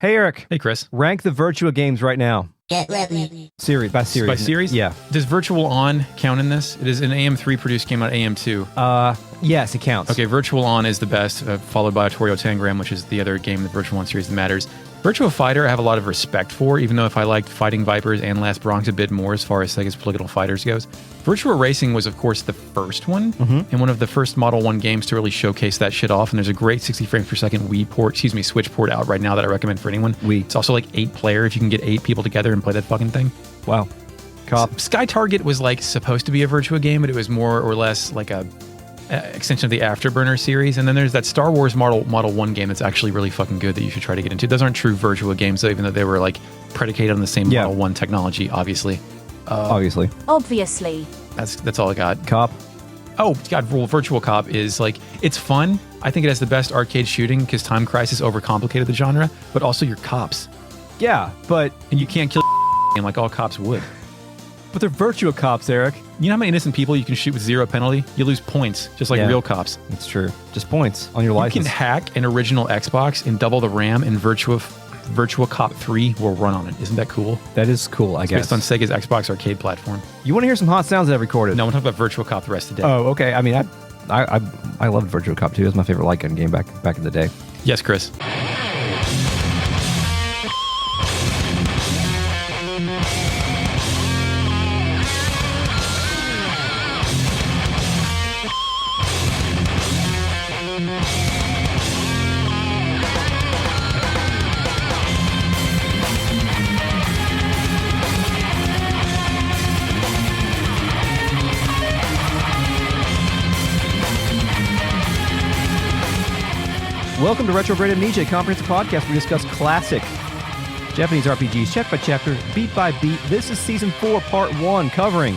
Hey, Eric. Hey, Chris. Rank the Virtua games right now. Get ready. Series. By series? Yeah. Does Virtual On count in this? It is an AM3 produced game on AM2. Yes, it counts. Okay, Virtual On is the best, followed by Torio Tangram, which is the other game in the Virtual On series that matters. Virtua Fighter I have a lot of respect for, even though if I liked Fighting Vipers and Last Bronx a bit more as far as Sega's Polygonal Fighters goes. Virtua Racing was, of course, the first one, and one of the first Model 1 games to really showcase that shit off, and there's a great 60 frames per second Switch port out right now that I recommend for anyone. It's also like 8-player if you can get 8 people together and play that fucking thing. Wow. Cop. Sky Target was like supposed to be a Virtua game, but it was more or less like a extension of the Afterburner series. And then there's that Star Wars Model 1 game that's actually really fucking good that you should try to get into. Those aren't true Virtua games, though, even though they were like predicated on the same Model 1 technology, obviously. Obviously. That's all I got. Cop. Oh, God, Virtual Cop is like, it's fun. I think it has the best arcade shooting because Time Crisis overcomplicated the genre, but also you're cops. Yeah, but... And you can't kill like all cops would. But they're Virtua Cops, Eric. You know how many innocent people you can shoot with 0 penalty? You lose points, just like real cops. It's true. Just points on your license. You can hack an original Xbox and double the RAM, and Virtua Cop 3 will run on it. Isn't that cool? That is cool, I guess. Based on Sega's Xbox arcade platform. You want to hear some hot sounds that I've recorded? No, I'm talking about Virtua Cop the rest of the day. Oh, okay. I mean, I loved Virtua Cop 2. It was my favorite light gun game back in the day. Yes, Chris. Welcome to Retrograde Amnesia, a comprehensive podcast where we discuss classic Japanese RPGs, chapter by chapter, beat by beat. This is Season 4, Part 1, covering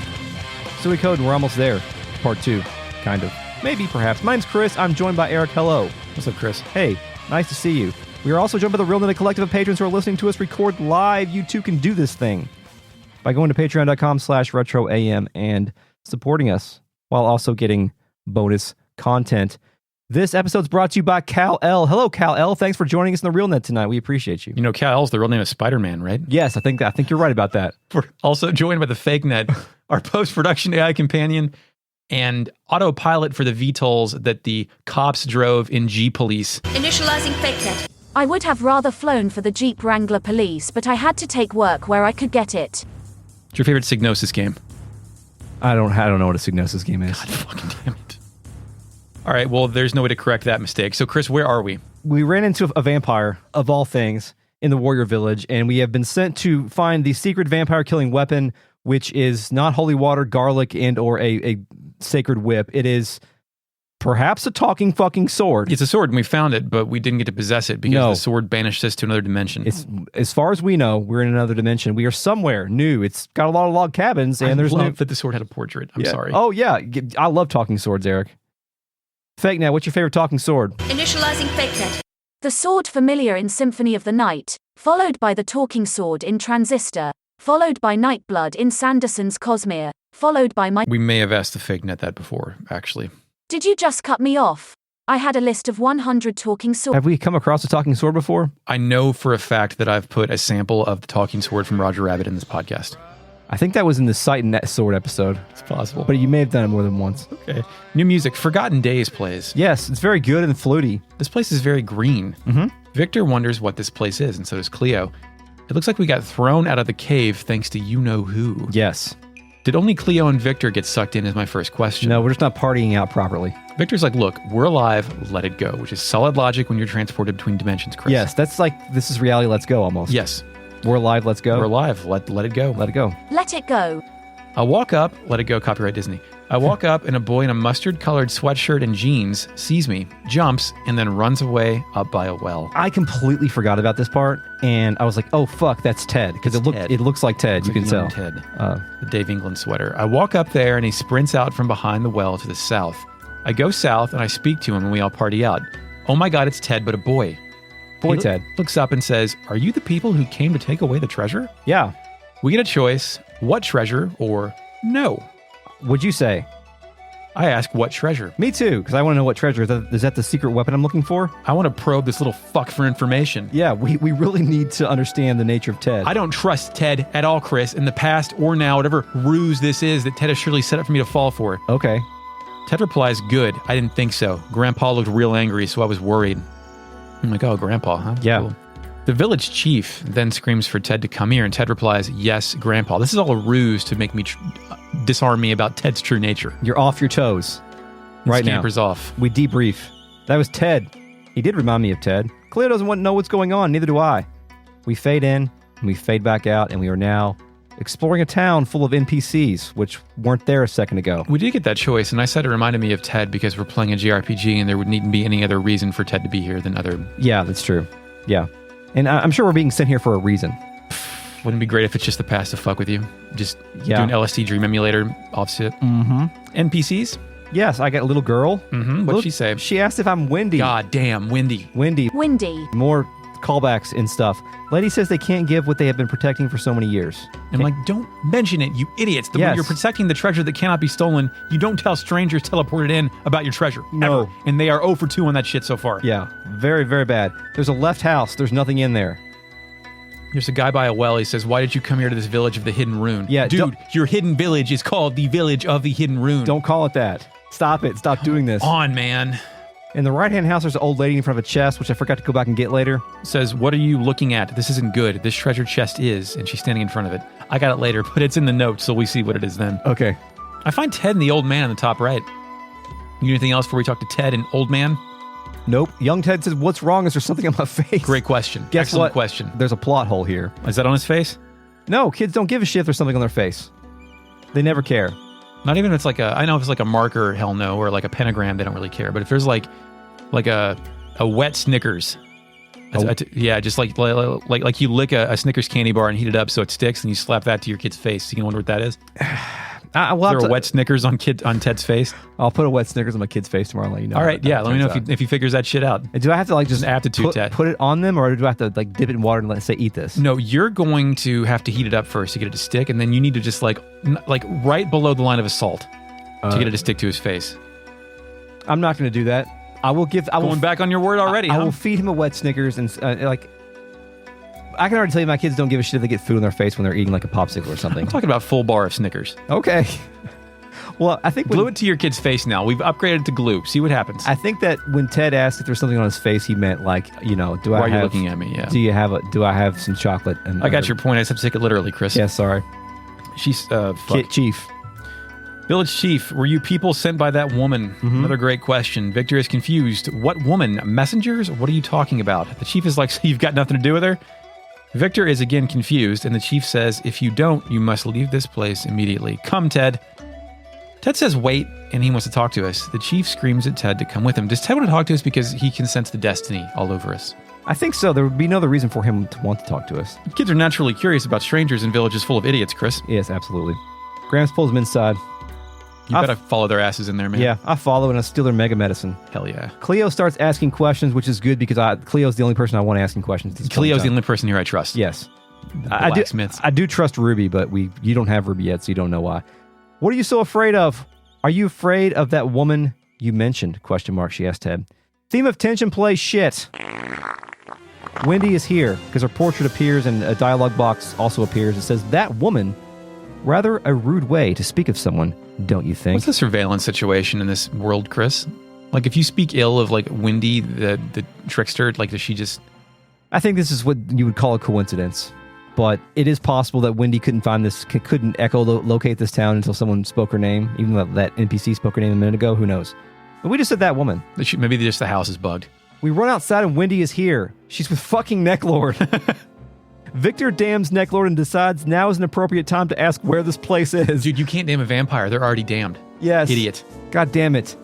Suikoden. We're almost there. Part 2, kind of. Maybe, perhaps. My name's Chris. I'm joined by Eric. Hello. What's up, Chris? Hey, nice to see you. We are also joined by the Real Net Collective of patrons who are listening to us record live. You too can do this thing by going to patreon.com/retroam and supporting us while also getting bonus content. This episode's brought to you by Kal-El. Hello, Kal-El. Thanks for joining us in the RealNet tonight. We appreciate you. You know, Kal-El's the real name of Spider-Man, right? Yes, I think you're right about that. We're also joined by the Fake Net, our post-production AI companion and autopilot for the VTOLs that the cops drove in G-Police. Initializing Fake Net. I would have rather flown for the Jeep Wrangler Police, but I had to take work where I could get it. What's your favorite Psygnosis game? I don't know what a Psygnosis game is. God fucking damn it. All right, well, there's no way to correct that mistake. So, Chris, where are we? We ran into a vampire, of all things, in the warrior village, and we have been sent to find the secret vampire-killing weapon, which is not holy water, garlic, and or a sacred whip. It is perhaps a talking fucking sword. It's a sword, and we found it, but we didn't get to possess it because the sword banished us to another dimension. It's, as far as we know, we're in another dimension. We are somewhere new. It's got a lot of log cabins, and I love that the sword had a portrait. I'm sorry. Oh, yeah. I love talking swords, Eric. Fake Net, what's your favorite talking sword? Initializing Fake Net. The sword familiar in Symphony of the Night, followed by the talking sword in Transistor, followed by Nightblood in Sanderson's Cosmere, followed by my... We may have asked the Fake Net that before, actually. Did you just cut me off? I had a list of 100 talking swords. Have we come across a talking sword before? I know for a fact that I've put a sample of the talking sword from Roger Rabbit in this podcast. I think that was in the Sight and Net sword episode. It's possible. But you may have done it more than once. Okay. New music. Forgotten Days plays. Yes, it's very good and fluty. This place is very green. Mm-hmm. Victor wonders what this place is, and so does Cleo. It looks like we got thrown out of the cave thanks to you-know-who. Yes. Did only Cleo and Victor get sucked in is my first question. No, we're just not partying out properly. Victor's like, look, we're alive, let it go, which is solid logic when you're transported between dimensions, Chris. Yes, that's like, this is reality, let's go almost. Yes. We're alive, let's go. We're alive, let it go. Let it go. Let it go. I walk up, let it go, copyright Disney. I walk up and a boy in a mustard-colored sweatshirt and jeans sees me, jumps, and then runs away up by a well. I completely forgot about this part, and I was like, oh, fuck, that's Ted. Because it looks like Ted, you can tell. Ted, the Dave England sweater. I walk up there, and he sprints out from behind the well to the south. I go south, and I speak to him, and we all party out. Oh my God, it's Ted, but a boy. Ted. Looks up and says, are you the people who came to take away the treasure? Yeah. We get a choice, what treasure or no. What'd you say? I ask what treasure. Me too, because I want to know what treasure. Is that the secret weapon I'm looking for? I want to probe this little fuck for information. Yeah, we really need to understand the nature of Ted. I don't trust Ted at all, Chris, in the past or now, whatever ruse this is that Ted has surely set up for me to fall for. Okay. Ted replies, good. I didn't think so. Grandpa looked real angry, so I was worried. I'm like, oh, Grandpa, huh? Yeah. Cool. The village chief then screams for Ted to come here, and Ted replies, yes, Grandpa. This is all a ruse to make me disarm me about Ted's true nature. You're off your toes right now. Scampers off. We debrief. That was Ted. He did remind me of Ted. Cleo doesn't want to know what's going on, neither do I. We fade in, and we fade back out, and we are now exploring a town full of NPCs, which weren't there a second ago. We did get that choice, and I said it reminded me of Ted because we're playing a JRPG, and there would need to be any other reason for Ted to be here than other... Yeah, that's true. Yeah. And I'm sure we're being sent here for a reason. Wouldn't it be great if it's just the past to fuck with you? Just do Yeah. an LSD dream emulator offset. Mm-hmm. NPCs? Yes, I got a little girl. Mm-hmm. What'd she say? She asked if I'm Wendy. God damn, Wendy. Wendy. Windy. More callbacks and stuff. Lady says they can't give what they have been protecting for so many years. I'm like, don't mention it, you idiots. When Yes. you're protecting the treasure that cannot be stolen, you don't tell strangers teleported in about your treasure. No. Ever. And they are 0 for 2 on that shit so far. Yeah, very, very bad. There's a left house. There's nothing in there. There's a guy by a well. He says, why did you come here to this village of the hidden rune? Yeah, dude, your hidden village is called the village of the hidden rune. Don't call it that. Stop it. Stop doing this. On, man. In the right-hand house, there's an old lady in front of a chest, which I forgot to go back and get later. Says, what are you looking at? This isn't good. This treasure chest is. And she's standing in front of it. I got it later, but it's in the notes, so we see what it is then. Okay. I find Ted and the old man in the top right. You need anything else before we talk to Ted and old man? Nope. Young Ted says, what's wrong? Is there something on my face? Great question. Guess Excellent what? question. There's a plot hole here. Is that on his face? No, kids don't give a shit if there's something on their face. They never care. Not even if it's like I know if it's like a marker, hell no, or like a pentagram, they don't really care. But if there's like a wet Snickers, yeah, just like you lick a Snickers candy bar and heat it up so it sticks, and you slap that to your kid's face. You can wonder what that is. Is there a wet Snickers on Ted's face? I'll put a wet Snickers on my kid's face tomorrow and let you know. All right, yeah. Let me know if he figures that shit out. And do I have to like just An aptitude test. put it on them, or do I have to like dip it in water and say eat this? No, you're going to have to heat it up first to get it to stick, and then you need to just like right below the line of salt to get it to stick to his face. I'm not going to do that. Going back on your word already, I huh? will feed him a wet Snickers and I can already tell you my kids don't give a shit if they get food on their face when they're eating like a popsicle or something. I'm talking about full bar of Snickers. Okay. Well, I think Glue it to your kid's face now. We've upgraded to glue. See what happens. I think that when Ted asked if there's something on his face, he meant like, Why are you looking at me? Yeah. Do I have some chocolate? And I got your point. I just have to take it literally, Chris. Yeah, sorry. She's Kid Chief. Village Chief, were you people sent by that woman? Another great question. Victor is confused. What woman? Messengers? What are you talking about? The chief is like, so you've got nothing to do with her? Victor is again confused, and the chief says, if you don't, you must leave this place immediately. Come, Ted. Ted says wait, and he wants to talk to us. The chief screams at Ted to come with him. Does Ted want to talk to us because he can sense the destiny all over us? I think so. There would be no other reason for him to want to talk to us. Kids are naturally curious about strangers in villages full of idiots, Chris. Yes, absolutely. Gramps pulls him inside. You gotta follow their asses in there, man. Yeah, I follow and I steal their mega medicine. Hell yeah. Cleo starts asking questions, which is good because Cleo's the only person I want asking questions. at this point in Cleo's the time. only person here I trust. Yes. I do, Blacksmiths. I do trust Ruby, but you don't have Ruby yet, so you don't know why. What are you so afraid of? Are you afraid of that woman you mentioned? ? She asked Ted. Theme of tension play shit. Wendy is here because her portrait appears and a dialogue box also appears. It says, that woman, rather a rude way to speak of someone, don't you think? What's the surveillance situation in this world, Chris? Like, if you speak ill of, like, Wendy, the trickster, like, does she just... I think this is what you would call a coincidence. But it is possible that Wendy couldn't locate this town until someone spoke her name, even though that NPC spoke her name a minute ago. Who knows? But we just said that woman. Maybe just the house is bugged. We run outside and Wendy is here. She's with fucking Neclord. Victor damns Neclord and decides now is an appropriate time to ask where this place is. Dude, you can't damn a vampire. They're already damned. Yes. Idiot. God damn it.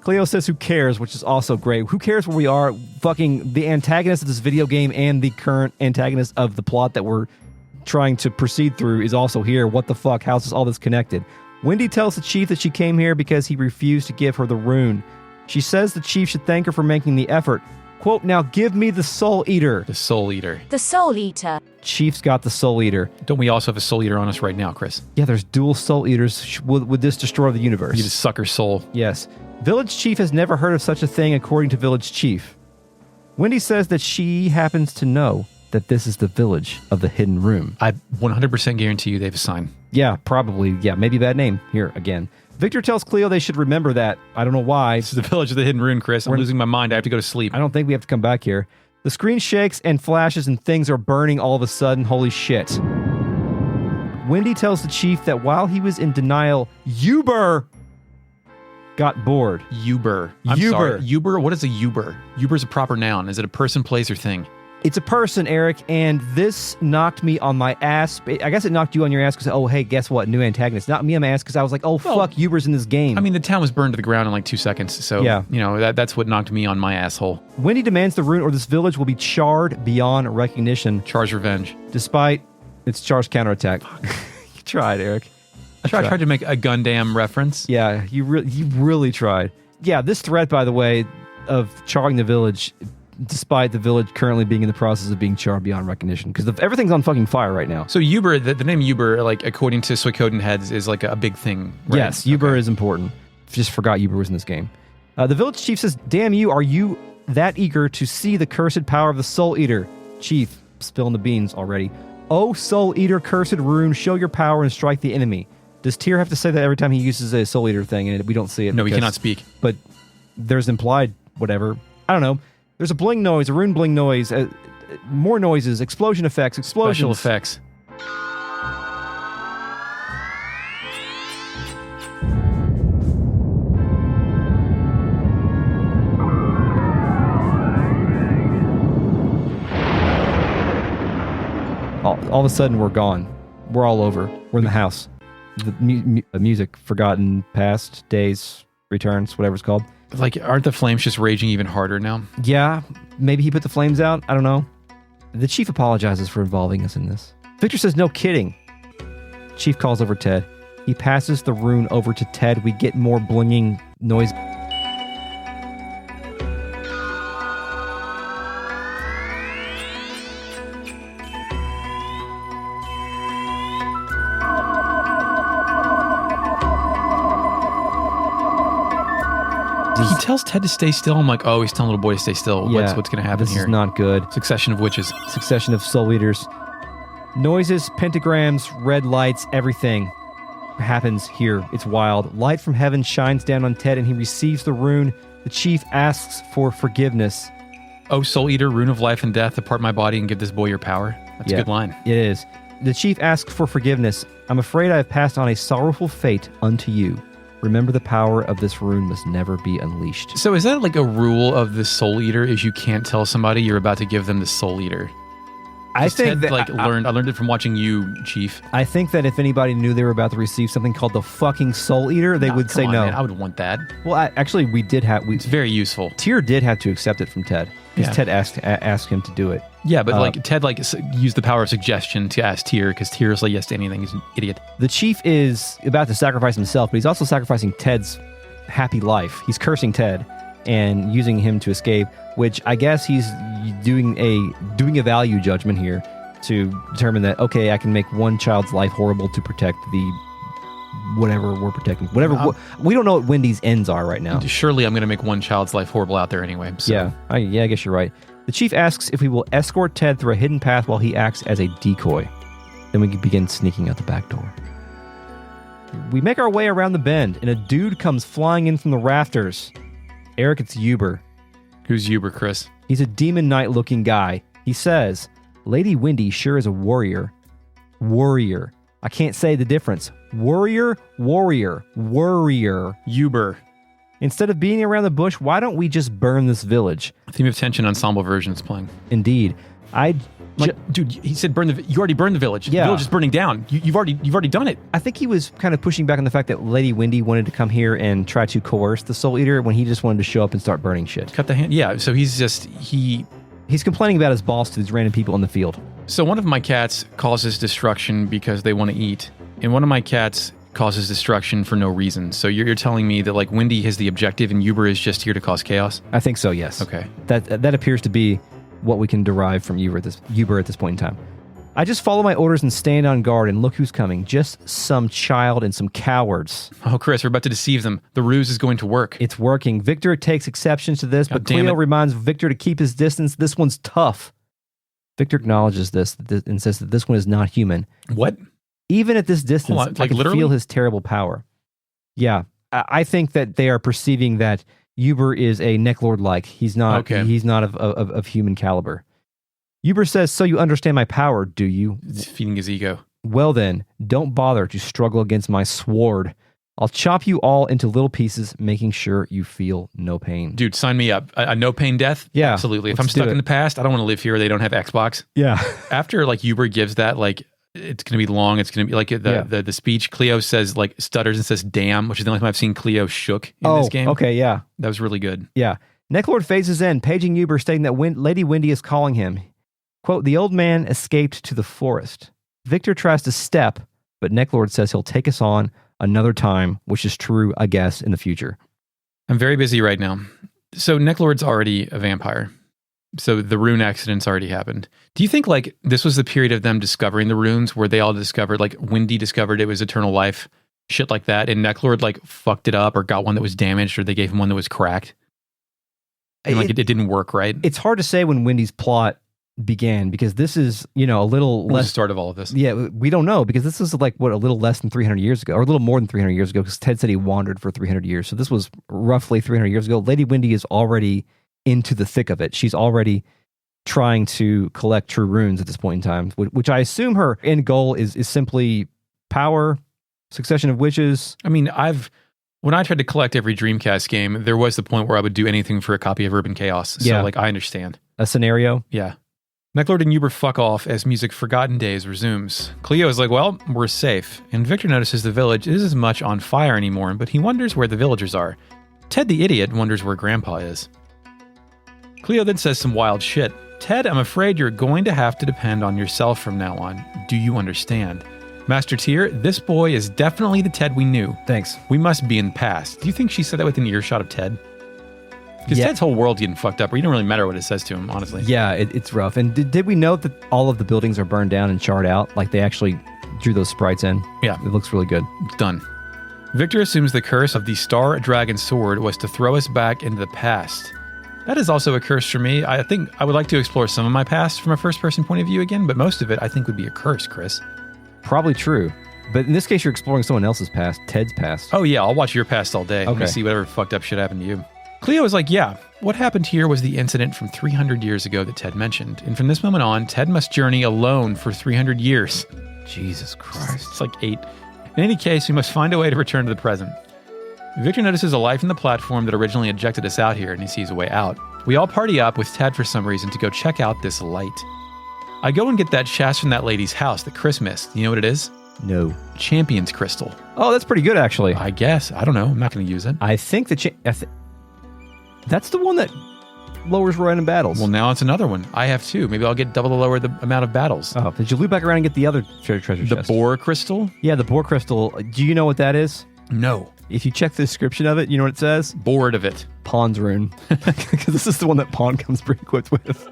Cleo says who cares, which is also great. Who cares where we are? Fucking the antagonist of this video game and the current antagonist of the plot that we're trying to proceed through is also here. What the fuck? How's this all this connected? Wendy tells the chief that she came here because he refused to give her the rune. She says the chief should thank her for making the effort. ? Quote, now give me the Soul Eater. The Soul Eater. The Soul Eater. Chief's got the Soul Eater. Don't we also have a Soul Eater on us right now, Chris? Yeah, there's dual Soul Eaters. Would this destroy the universe? You just suck her soul. Yes. Village Chief has never heard of such a thing, according to Village Chief. Wendy says that she happens to know that this is the village of the Hidden Room. I 100% guarantee you they have a sign. Yeah, probably. Yeah, maybe bad name here again. Victor tells Cleo they should remember that. I don't know why. This is the village of the Hidden Room, Chris. I'm losing my mind. I have to go to sleep. I don't think we have to come back here. The screen shakes and flashes and things are burning all of a sudden. Holy shit. Wendy tells the chief that while he was in denial, Uber got bored. Uber. I'm Uber. sorry. Uber? What is a Uber? Uber is a proper noun. Is it a person, place, or thing? It's a person, Eric, and this knocked me on my ass. I guess it knocked you on your ass because, oh, hey, guess what? New antagonist. Knocked me on my ass because I was like, oh, fuck, Uber's in this game. I mean, the town was burned to the ground in like 2 seconds, so, Yeah. you know, that's what knocked me on my asshole. Wendy demands the rune or this village will be charred beyond recognition, Char's revenge. despite its charged counterattack. You tried, Eric. I tried to make a Gundam reference. Yeah, you really tried. Yeah, this threat, by the way, of charring the village, despite the village currently being in the process of being charred beyond recognition, because everything's on fucking fire right now. So Uber, the name Uber, like according to Suikoden heads, is like a big thing, right? Yes, Uber is important. Just forgot Uber was in this game. The village chief says, damn you, are you that eager to see the cursed power of the Soul Eater? Chief, spilling the beans already. Oh, Soul Eater, cursed rune, show your power and strike the enemy. Does Tyr have to say that every time he uses a Soul Eater thing and we don't see it? No, he cannot speak. But there's implied whatever. I don't know. There's a bling noise, a rune bling noise, more noises, explosion effects, explosions. Special effects. All of a sudden, we're gone. We're all over. We're in the house. The music, forgotten, past, days, returns, whatever it's called. Like, aren't the flames just raging even harder now? Yeah, maybe he put the flames out. I don't know. The chief apologizes for involving us in this. Victor says, no kidding. Chief calls over Ted. He passes the rune over to Ted. We get more blinging noise. He tells Ted to stay still. I'm like, oh, he's telling little boy to stay still. Yeah, What's going to happen this here? is not good. Succession of witches. Succession of soul eaters. Noises, pentagrams, red lights, everything happens here. It's wild. Light from heaven shines down on Ted and he receives the rune. The chief asks for forgiveness. Oh, Soul Eater, rune of life and death, depart my body and give this boy your power. That's a good line. It is. The chief asks for forgiveness. I'm afraid I have passed on a sorrowful fate unto you. Remember, the power of this rune must never be unleashed. So is that like a rule of the Soul Eater, is you can't tell somebody you're about to give them the Soul Eater? I think Ted, that I learned it from watching you, Chief. I think that if anybody knew they were about to receive something called the fucking Soul Eater, they would say Come on, no. Man, I would want that. Well, actually, we did have. It's very useful. Tyr did have to accept it from Ted because Yeah. Ted asked him to do it. Yeah, but Ted used the power of suggestion to ask Tyr because Tyr's like yes to anything. He's an idiot. The chief is about to sacrifice himself, but he's also sacrificing Ted's happy life. He's cursing Ted and using him to escape, which I guess he's doing a value judgment here to determine that, okay, I can make one child's life horrible to protect the whatever we're protecting. We don't know what Wendy's ends are right now. Surely I'm going to make one child's life horrible out there anyway. So. Yeah, I guess you're right. The chief asks if we will escort Ted through a hidden path while he acts as a decoy. Then we can begin sneaking out the back door. We make our way around the bend, and a dude comes flying in from the rafters. Eric, it's Uber. Who's Uber, Chris? He's a demon knight-looking guy. He says, Lady Wendy sure is a warrior. Warrior. I can't say the difference. Warrior, warrior, warrior. Uber. Instead of beating around the bush, why don't we just burn this village? Theme of Tension ensemble version is playing. Indeed. Dude, he said you already burned the village. Yeah. The village is burning down. You've already done it. I think he was kind of pushing back on the fact that Lady Wendy wanted to come here and try to coerce the Soul Eater when he just wanted to show up and start burning shit. Cut the hand. Yeah, so he's complaining about his boss to these random people in the field. So one of my cats causes destruction because they want to eat, and one of my cats causes destruction for no reason. So you're telling me that like Windy has the objective and Uber is just here to cause chaos? I think so, yes. Okay. That appears to be what we can derive from Uber at this point in time. I just follow my orders and stand on guard, and look who's coming. Just some child and some cowards. Oh, Chris, we're about to deceive them. The ruse is going to work. It's working. Victor takes exceptions to this, but Cleo reminds Victor to keep his distance. This one's tough. Victor acknowledges this and says that this one is not human. What? Even at this distance, I can feel his terrible power. Yeah, I think that they are perceiving that Uber is a Neclord-like. He's not. Okay. He's not of human caliber. Uber says, "So you understand my power, do you?" It's feeding his ego. Well then, don't bother to struggle against my sword. I'll chop you all into little pieces, making sure you feel no pain. Dude, sign me up. A no pain death? Yeah. Absolutely. If I'm stuck in the past, I don't want to live here. They don't have Xbox. Yeah. After like Uber gives that, like, it's going to be long. It's going to be like the speech. Cleo says, like, stutters and says, damn, which is the only time I've seen Cleo shook in this game. Okay, yeah. That was really good. Yeah. Neclord phases in, paging Uber, stating that Lady Windy is calling him. Quote, the old man escaped to the forest. Victor tries to step, but Neclord says he'll take us on another time, which is true, I guess, in the future. I'm very busy right now. So Neclord's already a vampire. So the rune accident's already happened. Do you think like this was the period of them discovering the runes where they all discovered, like Windy discovered it was eternal life, shit like that, and Neclord like fucked it up or got one that was damaged or they gave him one that was cracked? And like it didn't work, right? It's hard to say when Windy's plot began because this is, a little less. The start of all of this. Yeah, we don't know because this is like, a little less than 300 years ago or a little more than 300 years ago because Ted said he wandered for 300 years. So this was roughly 300 years ago. Lady Windy is already into the thick of it. She's already trying to collect true runes at this point in time, which I assume her end goal is simply power, succession of witches. I mean, when I tried to collect every Dreamcast game, there was the point where I would do anything for a copy of Urban Chaos. So like, I understand. A scenario? Yeah. Neclord and Uber fuck off as music Forgotten Days resumes. Cleo is like, well, we're safe. And Victor notices the village isn't as much on fire anymore, but he wonders where the villagers are. Ted the idiot wonders where Grandpa is. Cleo then says some wild shit. Ted, I'm afraid you're going to have to depend on yourself from now on. Do you understand? Master Tier, this boy is definitely the Ted we knew. Thanks. We must be in the past. Do you think she said that within earshot of Ted? Because Ted's whole world's getting fucked up, or you don't really matter what it says to him, honestly. Yeah, it's rough. And did we note that all of the buildings are burned down and charred out? Like they actually drew those sprites in? Yeah. It looks really good. It's done. Victor assumes the curse of the Star Dragon Sword was to throw us back into the past. That is also a curse for me. I think I would like to explore some of my past from a first-person point of view again, but most of it I think would be a curse, Chris. Probably true. But in this case, you're exploring someone else's past, Ted's past. Oh yeah, I'll watch your past all day. Okay. Let me see whatever fucked up shit happened to you. Cleo is like, yeah, what happened here was the incident from 300 years ago that Ted mentioned. And from this moment on, Ted must journey alone for 300 years. Jesus Christ. It's like 8. In any case, we must find a way to return to the present. Victor notices a life in the platform that originally ejected us out here, and he sees a way out. We all party up with Ted for some reason to go check out this light. I go and get that chest from that lady's house that Chris missed. You know what it is? No. Champion's Crystal. Oh, that's pretty good, actually. I guess. I don't know. I'm not going to use it. I think that's the one that lowers random battles. Well, now it's another one. I have 2. Maybe I'll get double the lower the amount of battles. Oh, did you loop back around and get the other treasure chest? The Boar Crystal? Yeah, the Boar Crystal. Do you know what that is? No. If you check the description of it, you know what it says? Bored of it. Pawn's rune. Because this is the one that Pawn comes pre-equipped with.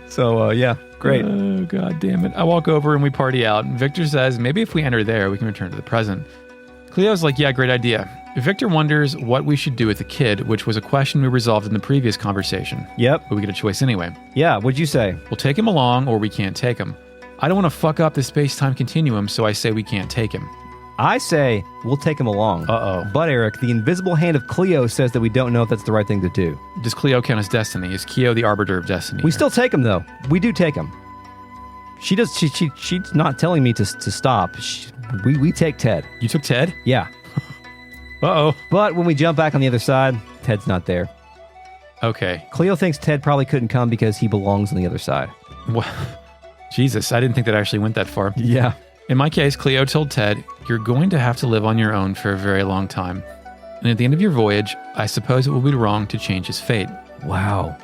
So, yeah, great. Oh, God damn it. I walk over and we party out. And Victor says, maybe if we enter there, we can return to the present. Cleo's like, yeah, great idea. Victor wonders what we should do with the kid, which was a question we resolved in the previous conversation. Yep. But we get a choice anyway. Yeah, what'd you say? We'll take him along or we can't take him. I don't want to fuck up the space-time continuum, so I say we can't take him. I say we'll take him along. Uh-oh. But Eric, the invisible hand of Cleo says that we don't know if that's the right thing to do. Does Cleo count as destiny? Is Cleo the arbiter of destiny? We still take him, though. We do take him. She's not telling me to stop. We take Ted. You took Ted? Yeah. Uh-oh. But when we jump back on the other side, Ted's not there. Okay. Cleo thinks Ted probably couldn't come because he belongs on the other side. What? Jesus, I didn't think that actually went that far. Yeah. In my case, Cleo told Ted, you're going to have to live on your own for a very long time. And at the end of your voyage, I suppose it will be wrong to change his fate. Wow.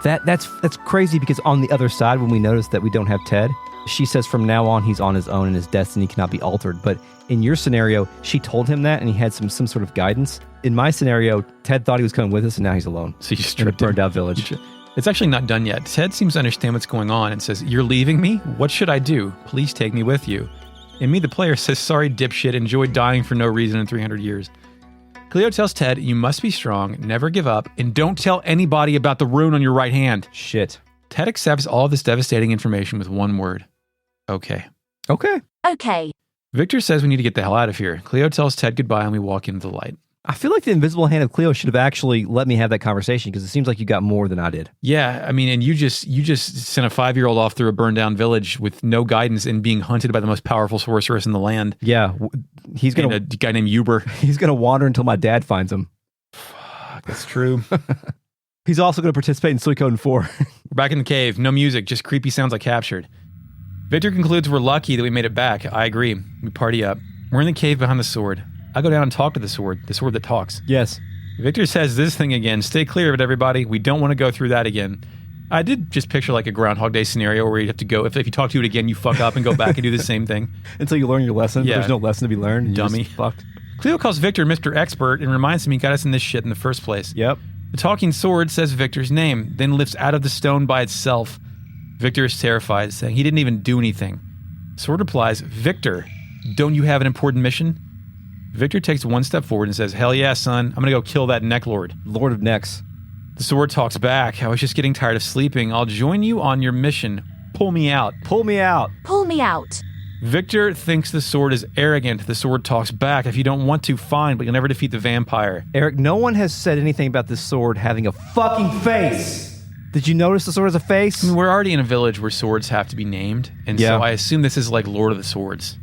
That's crazy because on the other side, when we notice that we don't have Ted, she says from now on he's on his own and his destiny cannot be altered. But in your scenario, she told him that and he had some sort of guidance. In my scenario, Ted thought he was coming with us and now he's alone. So you just in a tripped him. burned out village. It's actually not done yet. Ted seems to understand what's going on and says, "You're leaving me? What should I do? Please take me with you." And me, the player, says, "Sorry, dipshit, enjoy dying for no reason in 300 years. Cleo tells Ted, "You must be strong, never give up, and don't tell anybody about the rune on your right hand." Shit. Ted accepts all this devastating information with one word. Okay. Okay. Okay. Victor says we need to get the hell out of here. Cleo tells Ted goodbye and we walk into the light. I feel like the invisible hand of Cleo should have actually let me have that conversation because it seems like you got more than I did. Yeah, I mean, and you just sent a 5-year-old off through a burned down village with no guidance and being hunted by the most powerful sorceress in the land. Yeah, he's And gonna a guy named Uber. he's gonna wander until my dad finds him. That's true. He's also gonna participate in Suikoden 4. We're back in the cave. No music, just creepy sounds like captured. Victor concludes we're lucky that we made it back. I agree. We party up. We're in the cave behind the sword. I go down and talk to the sword that talks. Yes. Victor says this thing again. Stay clear of it, everybody. We don't want to go through that again. I did just picture like a Groundhog Day scenario where you'd have to go, if you talk to it again, you fuck up and go back and do the same thing. Until you learn your lesson. Yeah. But there's no lesson to be learned. Dummy. You're just fucked. Cleo calls Victor Mr. Expert and reminds him he got us in this shit in the first place. Yep. The talking sword says Victor's name, then lifts out of the stone by itself. Victor is terrified, saying he didn't even do anything. Sword replies, "Victor, don't you have an important mission?" Victor takes one step forward and says, "Hell yeah, son. I'm going to go kill that Neclord." Lord of Necks. The sword talks back. "I was just getting tired of sleeping. I'll join you on your mission. Pull me out." Pull me out. Pull me out. Victor thinks the sword is arrogant. The sword talks back. "If you don't want to, fine, but you'll never defeat the vampire." Eric, no one has said anything about this sword having a fucking face. Did you notice the sword has a face? I mean, we're already in a village where swords have to be named, and Yeah. so I assume this is like Lord of the Swords.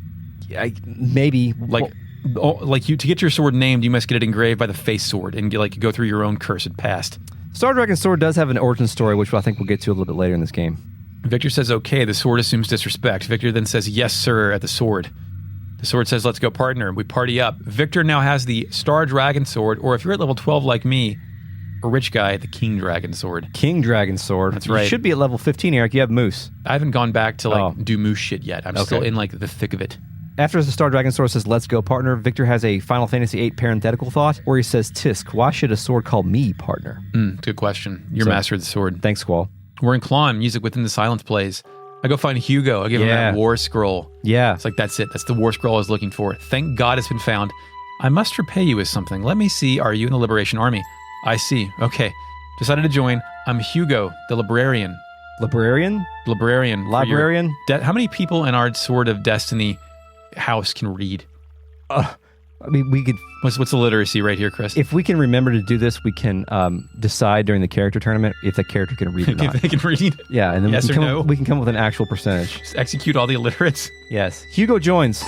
Maybe. Like, to get your sword named, you must get it engraved by the face sword and go through your own cursed past. Star Dragon's sword does have an origin story, which I think we'll get to a little bit later in this game. Victor says, "Okay." The sword assumes disrespect. Victor then says, "Yes, sir," at the sword. The sword says, "Let's go, partner." We party up. Victor now has the Star Dragon sword, or if you're at level 12 like me, a rich guy, the King Dragon sword. King Dragon sword. That's right. You should be at level 15, Eric. You have Moose. I haven't gone back to Oh. do moose shit yet. I'm still Okay. in the thick of it. After the Star Dragon sword says, "Let's go, partner," Victor has a Final Fantasy VIII parenthetical thought where he says, "Tisk, why should a sword call me partner?" Good question. You're So- master of the sword. Thanks, Squall. We're in Klon. Music within the silence plays. I go find Hugo. I give him Yeah. that war scroll. Yeah. It's like, that's it. That's the war scroll I was looking for. Thank God it's been found. "I must repay you with something. Let me see. Are you in the Liberation Army?" "I see. Okay. Decided to join. I'm Hugo, the librarian." Librarian? Librarian. for your Librarian? How many people in our Sword of Destiny house can read? I mean, we could... What's the literacy right here, Chris? If we can remember to do this, we can decide during the character tournament if the character can read or not. If they can read? Yeah, and then Yes or no? we can come up with an actual percentage. Just execute all the illiterates? Yes. Hugo joins.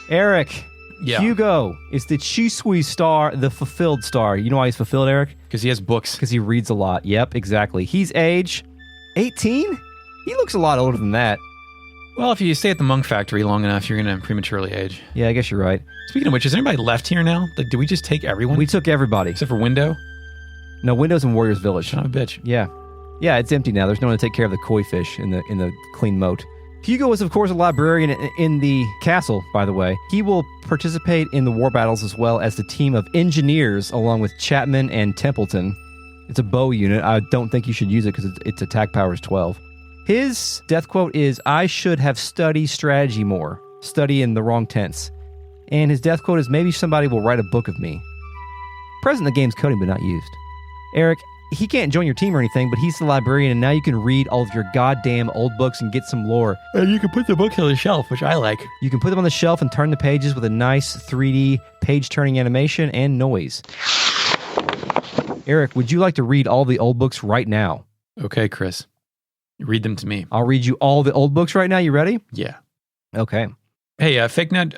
Eric. Yeah. Hugo is the Chisui star, the fulfilled star. You know why he's fulfilled, Eric? Because he has books. Because he reads a lot. Yep, exactly. He's age 18? He looks a lot older than that. Well, if you stay at the monk factory long enough, you're going to prematurely age. Yeah, I guess you're right. Speaking of which, is anybody left here now? Like, did we just take everyone? We took everybody. Except for Window? No, Windows in Warriors Village. Son of a bitch. Yeah. Yeah, it's empty now. There's no one to take care of the koi fish in the clean moat. Hugo is, of course, a librarian in the castle, by the way. He will participate in the war battles as well as the team of engineers along with Chapman and Templeton. It's a bow unit. I don't think you should use it because its attack power is 12. His death quote is, "I should have studied strategy more." Study in the wrong tense. And his death quote is, "Maybe somebody will write a book of me." Present in the game's coding, but not used. Eric, he can't join your team or anything, but he's the librarian, and now you can read all of your goddamn old books and get some lore. And you can put the book on the shelf, which I like. You can put them on the shelf and turn the pages with a nice 3D page-turning animation and noise. Eric, would you like to read all the old books right now? Okay, Chris. Read them to me. I'll read you all the old books right now. You ready? Yeah. Okay. Hey, Fake Nut,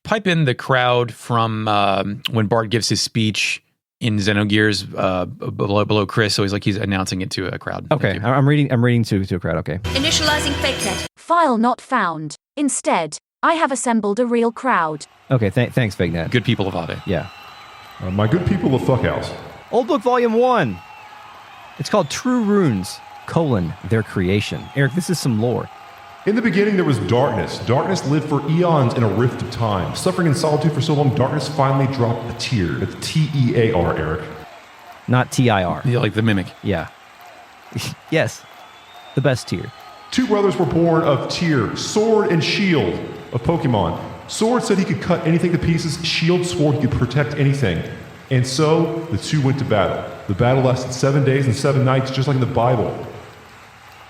pipe in the crowd from when Bart gives his speech in Xenogears below Chris, so he's announcing it to a crowd. Okay, I'm reading to a crowd, okay. Initializing fake net. File not found. Instead, I have assembled a real crowd. Okay, thanks, Fake Net. Good people of Ave. Yeah. My good people of Fuckhouse. Old Book Volume 1. It's called True Runes, their creation. Eric, this is some lore. In the beginning, there was darkness. Darkness lived for eons in a rift of time. Suffering in solitude for so long, darkness finally dropped a tear. That's T-E-A-R, Eric. Not T-I-R. Yeah, like the mimic. Yeah. Yes. The best tier. 2 brothers were born of Tyr, Sword and Shield of Pokemon. Sword said he could cut anything to pieces. Shield swore he could protect anything. And so, the 2 went to battle. The battle lasted 7 days and 7 nights, just like in the Bible.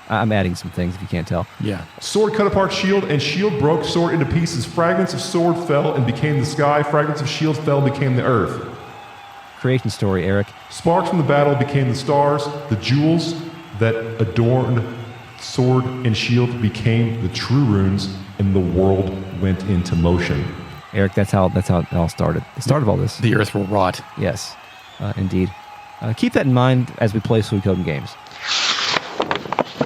I'm adding some things if you can't tell. Yeah. Sword cut apart Shield, and Shield broke Sword into pieces. Fragments of Sword fell and became the sky. Fragments of Shield fell and became the earth. Creation story, Eric. Sparks from the battle became the stars. The jewels that adorned Sword and Shield became the true runes, and the world went into motion. Eric, that's how it all started. The start of all this. The earth will rot. Yes, indeed. Keep that in mind as we play Suikoden games.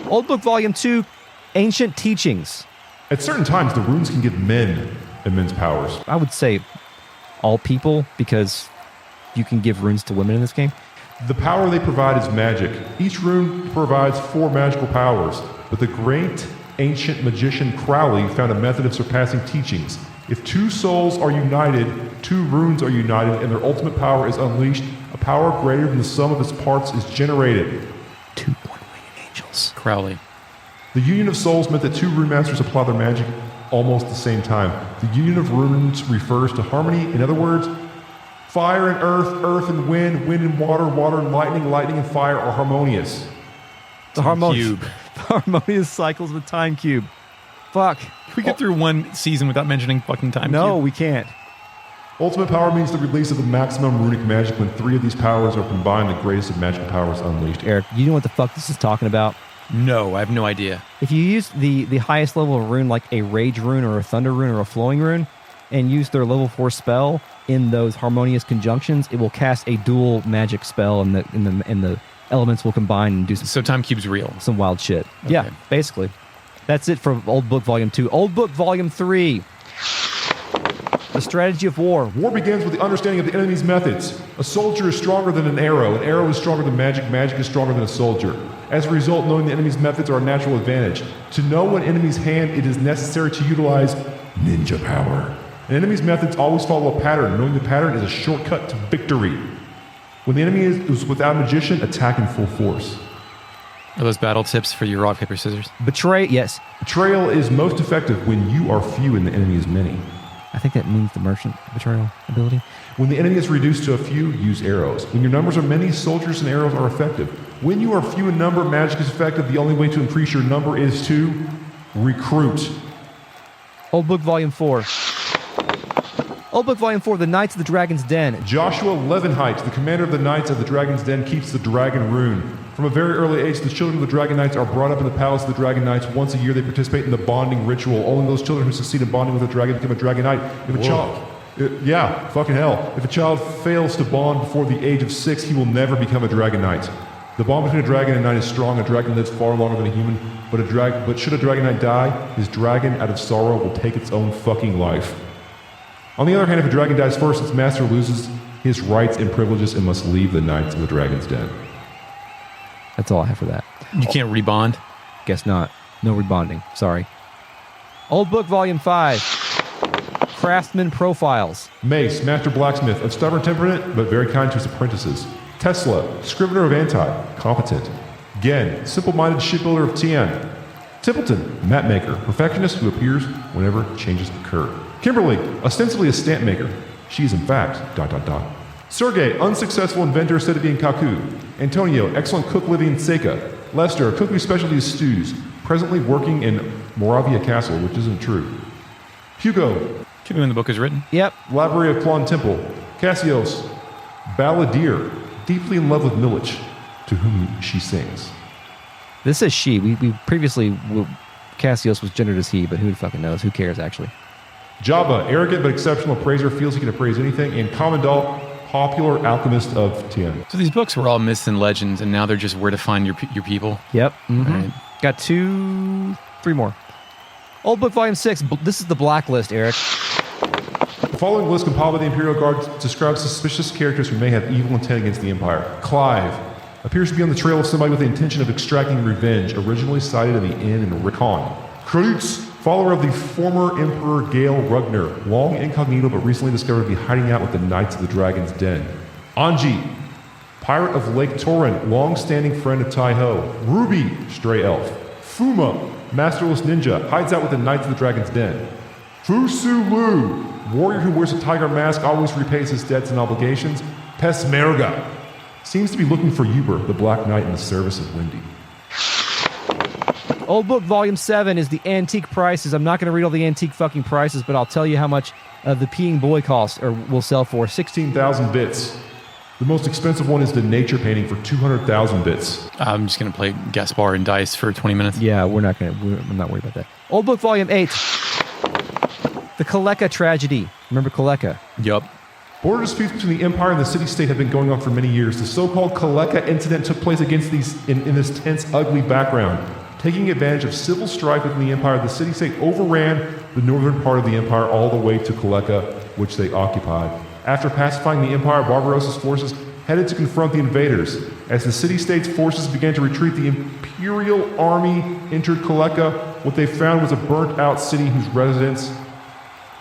Old Book Volume 2, Ancient Teachings. At certain times, the runes can give men immense powers. I would say all people, because you can give runes to women in this game. The power they provide is magic. Each rune provides 4 magical powers, but the great ancient magician Crowley found a method of surpassing teachings. If 2 souls are united, 2 runes are united, and their ultimate power is unleashed, a power greater than the sum of its parts is generated. 2 one-winged angels. Crowley. The union of souls meant that 2 rune masters apply their magic almost at the same time. The union of runes refers to harmony. In other words, fire and earth, earth and wind, wind and water, water and lightning, lightning and fire are harmonious. The harmonious cycles of the time cube. Fuck. Can we get through one season without mentioning fucking time? No, cube? we can't. Ultimate power means the release of the maximum runic magic. When 3 of these powers are combined, the greatest of magical powers unleashed. Eric, you know what the fuck this is talking about? No, I have no idea. If you use the highest level of rune, like a rage rune or a thunder rune or a flowing rune, and use their level 4 spell in those harmonious conjunctions, it will cast a dual magic spell, and the elements will combine and do So Time Cube's real. some wild shit. Okay. Yeah, basically. That's it for Old Book Volume 2. Old Book Volume 3. The Strategy of War. War begins with the understanding of the enemy's methods. A soldier is stronger than an arrow is stronger than magic, magic is stronger than a soldier. As a result, knowing the enemy's methods are a natural advantage. To know an enemy's hand, it is necessary to utilize ninja power. An enemy's methods always follow a pattern. Knowing the pattern is a shortcut to victory. When the enemy is without a magician, attack in full force. Are those battle tips for your rock, paper, scissors? Yes. Betrayal is most effective when you are few and the enemy is many. I think that means the merchant betrayal ability. When the enemy is reduced to a few, use arrows. When your numbers are many, soldiers and arrows are effective. When you are few in number, magic is effective. The only way to increase your number is to recruit. Old Book Volume 4. Old Book Volume 4, The Knights of the Dragon's Den. Joshua Levenheit, the commander of the Knights of the Dragon's Den, keeps the dragon rune. From a very early age, the children of the Dragon Knights are brought up in the palace of the Dragon Knights. Once a year, they participate in the bonding ritual. Only those children who succeed in bonding with a dragon become a Dragon Knight. If a child... yeah, fucking hell. If a child fails to bond before the age of 6, he will never become a Dragon Knight. The bond between a dragon and a knight is strong. A dragon lives far longer than a human, but should a Dragon Knight die, his dragon, out of sorrow, will take its own fucking life. On the other hand, if a dragon dies first, its master loses his rights and privileges and must leave the Knights of the Dragon's Den. That's all I have for that. You can't rebond? Guess not. No rebonding. Sorry. Old Book Volume 5. Craftsman Profiles. Mace, master blacksmith, of stubborn temperament, but very kind to his apprentices. Tesla, scrivener of Anti, competent. Gen, simple-minded shipbuilder of Tian. Templeton, mapmaker, perfectionist who appears whenever changes occur. Kimberly, ostensibly a stamp maker. She is in fact... Sergey, unsuccessful inventor said to be in Kaku. Antonio, excellent cook living in Seika. Lester, a cook whose specialty is stews, presently working in Moravia Castle, which isn't true. Hugo, Keep when the book is written. Yep. library of Plon Temple. Cassios, balladeer, deeply in love with Milich, to whom she sings. This is she. We previously... Cassios was gendered as he, but who fucking knows? Who cares, actually? Jabba, arrogant but exceptional appraiser, feels he can appraise anything. And Commandant, popular alchemist of Tien. So these books were all myths and legends, and now they're just where to find your people. Yep. Mm-hmm. Right. Got 3 more. Old Book Volume 6. This is the blacklist, Eric. The following list compiled by the Imperial Guard describes suspicious characters who may have evil intent against the Empire. Clive, appears to be on the trail of somebody with the intention of extracting revenge, originally sighted at the inn in Rickon. Credits, follower of the former Emperor Gale Rugner, long incognito but recently discovered to be hiding out with the Knights of the Dragon's Den. Anji, pirate of Lake Torrent, long-standing friend of Tai-Ho. Ruby, stray elf. Fuma, masterless ninja, hides out with the Knights of the Dragon's Den. Fusu Lu, warrior who wears a tiger mask, always repays his debts and obligations. Pesmerga, seems to be looking for Uber, the Black Knight in the service of Wendy. Old Book Volume 7 is the antique prices. I'm not going to read all the antique fucking prices, but I'll tell you how much the Peeing Boy costs or will sell for. 16,000 bits. The most expensive one is the nature painting for 200,000 bits. I'm just going to play Gaspar and Dice for 20 minutes. Yeah, I'm not worried about that. Old Book Volume 8. The Kaleka Tragedy. Remember Kaleka? Yup. Border disputes between the Empire and the city-state have been going on for many years. The so-called Kaleka incident took place against these in this tense, ugly background. Taking advantage of civil strife within the Empire, the city-state overran the northern part of the Empire all the way to Kaleka, which they occupied. After pacifying the Empire, Barbarossa's forces headed to confront the invaders. As the city-state's forces began to retreat, the Imperial Army entered Kaleka. What they found was a burnt-out city whose residents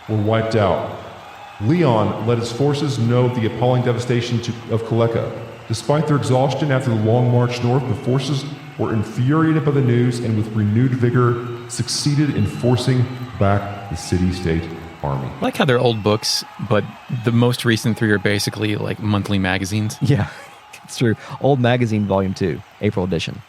were wiped out. Leon let his forces know the appalling devastation of Kaleka. Despite their exhaustion after the long march north, the forces were infuriated by the news and with renewed vigor succeeded in forcing back the city-state army. I like how they're old books, but the most recent 3 are basically like monthly magazines. Yeah, it's true. Old Magazine Volume 2, April edition.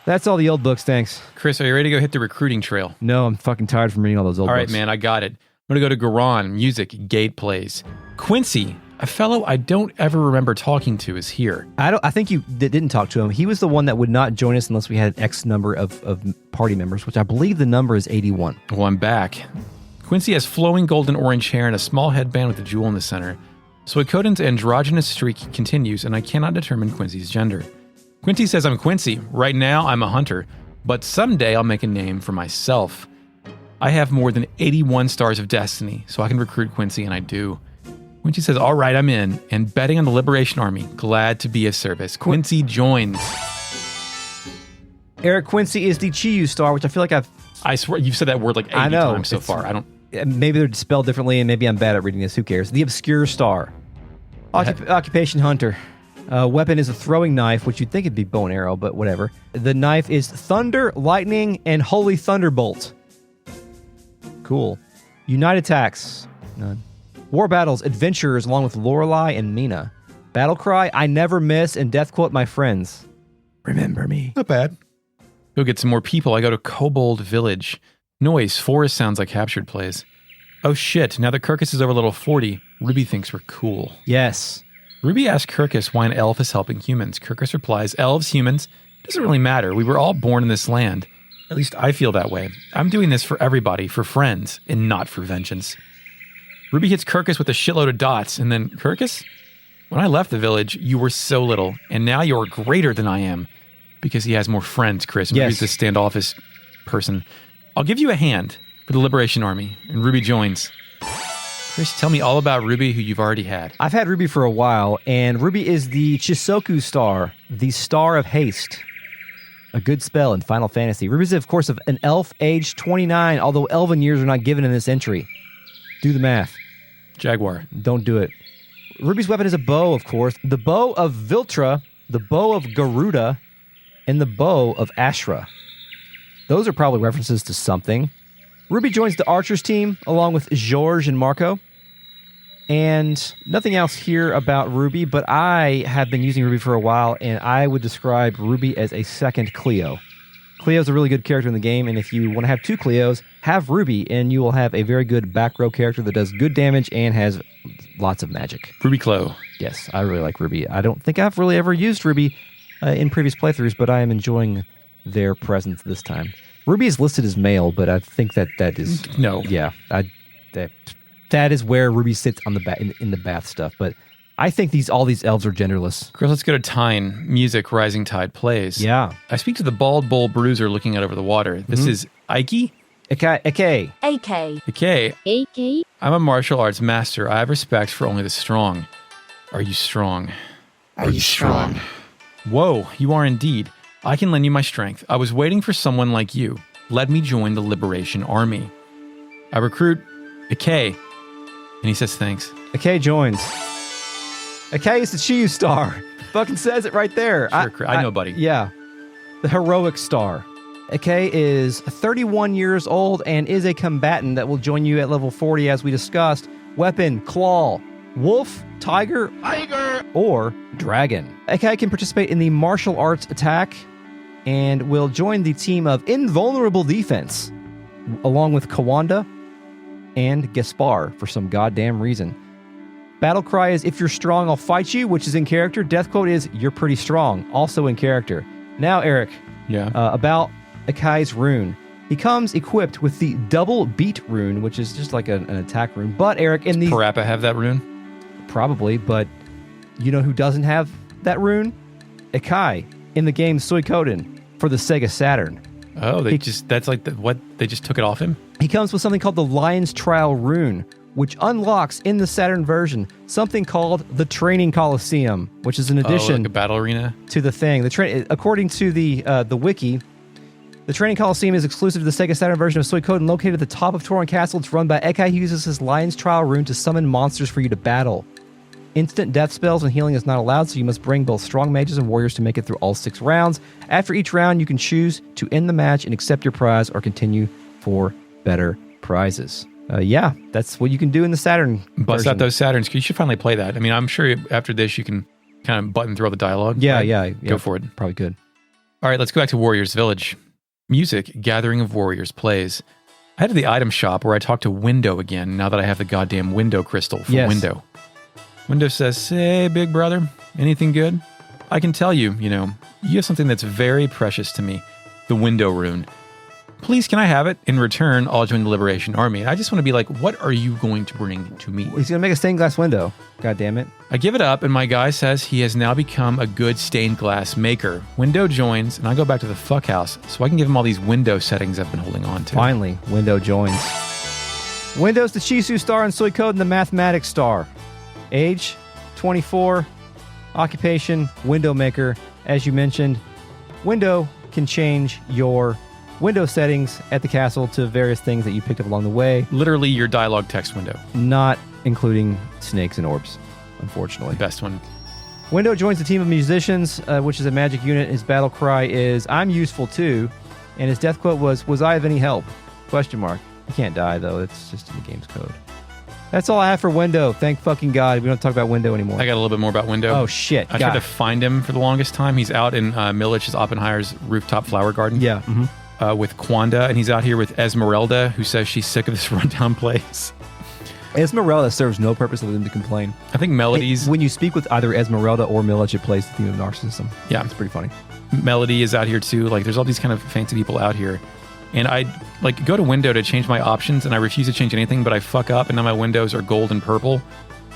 That's all the old books, thanks. Chris, are you ready to go hit the recruiting trail? No, I'm fucking tired from reading all those old All books. right, man, I got it. I'm going to go to Garon, music, gate plays. Quincy, a fellow I don't ever remember talking to, is here. I think you didn't talk to him. He was the one that would not join us unless we had an X number of party members, which I believe the number is 81. Well, I'm back. Quincy has flowing golden orange hair and a small headband with a jewel in the center. Suikoden's androgynous streak continues, and I cannot determine Quincy's gender. Quincy says I'm Quincy. Right now, I'm a hunter, but someday I'll make a name for myself. I have more than 81 stars of destiny, so I can recruit Quincy, and I do. Quincy says, all right, I'm in, and betting on the Liberation Army. Glad to be of service. Quincy joins. Eric Quincy is the Chiyu star, which I feel like I swear, you've said that word like 80 times so far. Maybe they're spelled differently, and maybe I'm bad at reading this. Who cares? The Obscure Star. Occupation Hunter. Weapon is a throwing knife, which you'd think it'd be bow and arrow, but whatever. The knife is Thunder, Lightning, and Holy Thunderbolt. Cool. Unite attacks. None. War battles, adventurers, along with Lorelei and Mina. Battle cry, I never miss, and death quote, my friends. Remember me. Not bad. Go get some more people. I go to Kobold Village. Noise, forest sounds like captured plays. Oh shit, now that Kirkus is over level 40, Ruby thinks we're cool. Yes. Ruby asks Kirkus why an elf is helping humans. Kirkus replies, elves, humans, doesn't really matter. We were all born in this land. At least I feel that way. I'm doing this for everybody, for friends, and not for vengeance. Ruby hits Kirkus with a shitload of dots, and then, Kirkus, when I left the village, you were so little, and now you're greater than I am. Because he has more friends, Chris. Yes. Ruby's the standoffish person. I'll give you a hand for the Liberation Army, and Ruby joins. Chris, tell me all about Ruby, who you've already had. I've had Ruby for a while, and Ruby is the Chisoku star, the Star of Haste. A good spell in Final Fantasy. Ruby's, of course, of an elf aged 29, although elven years are not given in this entry. Do the math. Jaguar. Don't do it. Ruby's weapon is a bow, of course. The bow of Viltra, the bow of Garuda, and the bow of Ashra. Those are probably references to something. Ruby joins the archers team, along with Georges and Marco. And nothing else here about Ruby, but I have been using Ruby for a while, and I would describe Ruby as a second Cleo. Cleo's a really good character in the game, and if you want to have 2 Cleos, have Ruby, and you will have a very good back row character that does good damage and has lots of magic. Ruby Clo. Yes, I really like Ruby. I don't think I've really ever used Ruby in previous playthroughs, but I am enjoying their presence this time. Ruby is listed as male, but I think that is... No. Yeah, that is where Ruby sits on the in the bath stuff, but I think all these elves are genderless. Chris, let's go to Tyne. Music, Rising Tide plays. Yeah. I speak to the bald bull bruiser looking out over the water. This is Ike? Ike. AK. Ike? I'm a martial arts master. I have respect for only the strong. Are you strong? Are you strong? Whoa, you are indeed. I can lend you my strength. I was waiting for someone like you. Let me join the Liberation Army. I recruit Ikei. And he says thanks. Ikei joins. Ikei is the Chiyu star. Fucking says it right there. Sure, I know, buddy. Yeah. The heroic star. Ikei is 31 years old and is a combatant that will join you at level 40 as we discussed. Weapon, claw, wolf, tiger, or dragon. Ikei can participate in the martial arts attack and will join the team of Invulnerable Defense along with Kawanda and Gaspar for some goddamn reason. Battle cry is, if you're strong, I'll fight you, which is in character. Death quote is, you're pretty strong, also in character. Now, Eric, about Ikei's rune. He comes equipped with the double beat rune, which is just like an attack rune. But, Eric, in the... Does Parappa have that rune? Probably, but you know who doesn't have that rune? Ikei in the game Suikoden for the Sega Saturn. Oh, they just took it off him? He comes with something called the Lion's Trial rune, which unlocks in the Saturn version something called the Training Coliseum, which is an addition like a battle arena to the thing. According to the wiki, the Training Coliseum is exclusive to the Sega Saturn version of Suikoden, located at the top of Toron Castle. It's run by Ikei. He uses his Lion's Trial rune to summon monsters for you to battle. Instant death spells and healing is not allowed, so you must bring both strong mages and warriors to make it through all 6 rounds. After each round, you can choose to end the match and accept your prize or continue for better prizes. Yeah, that's what you can do in the Saturn Bust version. out those Saturns. You should finally play that. I mean, I'm sure after this you can kind of button through all the dialogue. Yeah, right? yeah. Go for it. Probably good. All right, let's go back to Warriors Village. Music, Gathering of Warriors plays. I head to the item shop where I talk to Window again now that I have the goddamn window crystal for Window. Window says, hey, big brother, anything good? I can tell you, you have something that's very precious to me, the window rune. Please, can I have it? In return, I'll join the Liberation Army. And I just want to be like, what are you going to bring to me? He's going to make a stained glass window. God damn it. I give it up, and my guy says he has now become a good stained glass maker. Window joins, and I go back to the fuck house so I can give him all these window settings I've been holding on to. Finally, Window joins. Window's the Chisu star and Suikoden the mathematics star. Age, 24. Occupation, window maker. As you mentioned, Window can change your window settings at the castle to various things that you picked up along the way. Literally your dialogue text window. Not including snakes and orbs, unfortunately. Best one. Window joins the team of musicians, which is a magic unit. His battle cry is, I'm useful too. And his death quote was I of any help? Question mark. He can't die, though. It's just in the game's code. That's all I have for Window. Thank fucking God. We don't talk about Window anymore. I got a little bit more about Window. Oh, shit. I tried to find him for the longest time. He's out in Milich's Oppenheimer's rooftop flower garden. Yeah. With Kwanda, and he's out here with Esmeralda, who says she's sick of this rundown place. Esmeralda serves no purpose other than to complain. I think Melody's... When you speak with either Esmeralda or Milich, it plays the theme of narcissism. Yeah. It's pretty funny. Melody is out here, too. Like, there's all these kind of fancy people out here. And I go to Window to change my options, and I refuse to change anything, but I fuck up, and now my windows are gold and purple.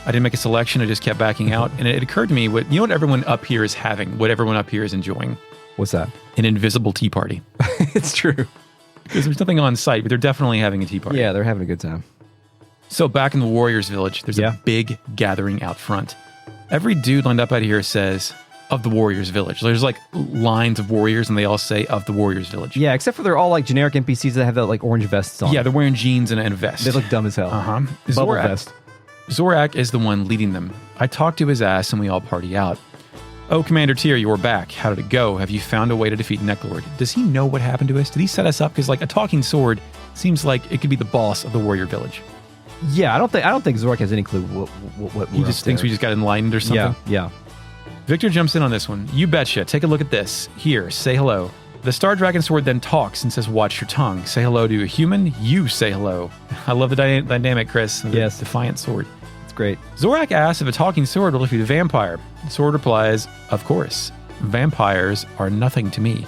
I didn't make a selection. I just kept backing out. And it occurred to me, what everyone up here is having, what everyone up here is enjoying? What's that? An invisible tea party. It's true. Because there's nothing on site, but they're definitely having a tea party. Yeah, they're having a good time. So back in the Warriors Village, there's a big gathering out front. Every dude lined up out here says, of the Warriors Village. There's like lines of warriors, and they all say, of the Warriors Village. Yeah, except for they're all like generic NPCs that have that like orange vests on. Yeah, they're wearing jeans and a vest. They look dumb as hell. Bubble vest. Zorak is the one leading them. I talk to his ass, and we all party out. Oh, Commander Tyr, you're back. How did it go? Have you found a way to defeat Neclord? Does he know what happened to us? Did he set us up? Because like a talking sword seems like it could be the boss of the warrior village. Yeah, I don't think Zorak has any clue what he just thinks we just got enlightened or something. Yeah. Victor jumps in on this one. You betcha. Take a look at this. Here, say hello. The Star Dragon Sword then talks and says, watch your tongue. Say hello to a human. You say hello. I love the dynamic, Chris. Yes. Defiant sword. It's great. Zorak asks if a talking sword will defeat a vampire. The sword replies, of course. Vampires are nothing to me.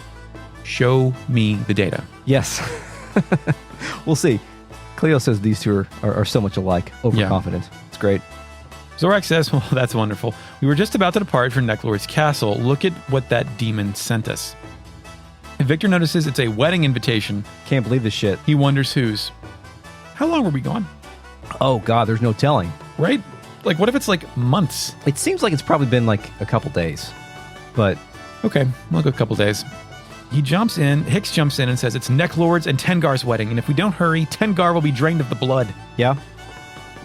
Show me the data. Yes. We'll see. Cleo says these two are so much alike. Overconfident. It's great. Zorak says, well, that's wonderful. We were just about to depart for Neclord's castle. Look at what that demon sent us. And Victor notices it's a wedding invitation. Can't believe this shit. He wonders whose. How long were we gone? Oh, God, there's no telling. Right? Like, what if it's like months? It seems like it's probably been like a couple days. But Okay, we'll go a couple days. Hicks jumps in and says it's Neclord's and Tengar's wedding, and if we don't hurry, Tengar will be drained of the blood. Yeah?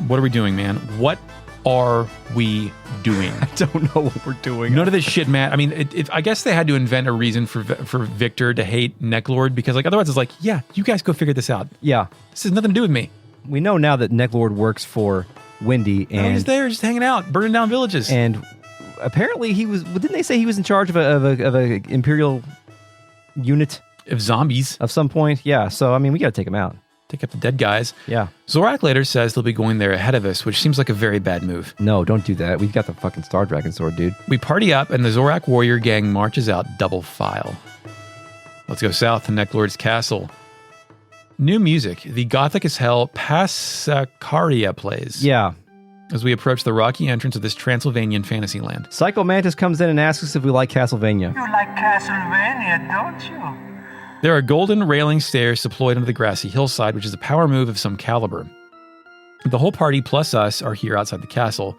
What are we doing, man? What are we doing? I don't know what we're doing. None of this shit, Matt. I mean, I guess they had to invent a reason for Victor to hate Neclord, because like otherwise it's like, yeah, you guys go figure this out. Yeah. This has nothing to do with me. We know now that Neclord works for Wendy, and he's there just hanging out, burning down villages. And apparently didn't they say he was in charge of a Imperial unit? Of zombies. Of some point? Yeah. So, I mean, we got to take him out. Take up the dead guys. Yeah. Zorak later says they'll be going there ahead of us, which seems like a very bad move. No, don't do that. We've got the fucking Star Dragon sword, dude. We party up, and the Zorak warrior gang marches out double file. Let's go south to Neclord's castle. New music. The gothic as hell Passacaria plays. Yeah. As we approach the rocky entrance of this Transylvanian fantasy land. Psycho Mantis comes in and asks us if we like Castlevania. You like Castlevania, don't you? There are golden railing stairs deployed onto the grassy hillside, which is a power move of some caliber. The whole party plus us are here outside the castle.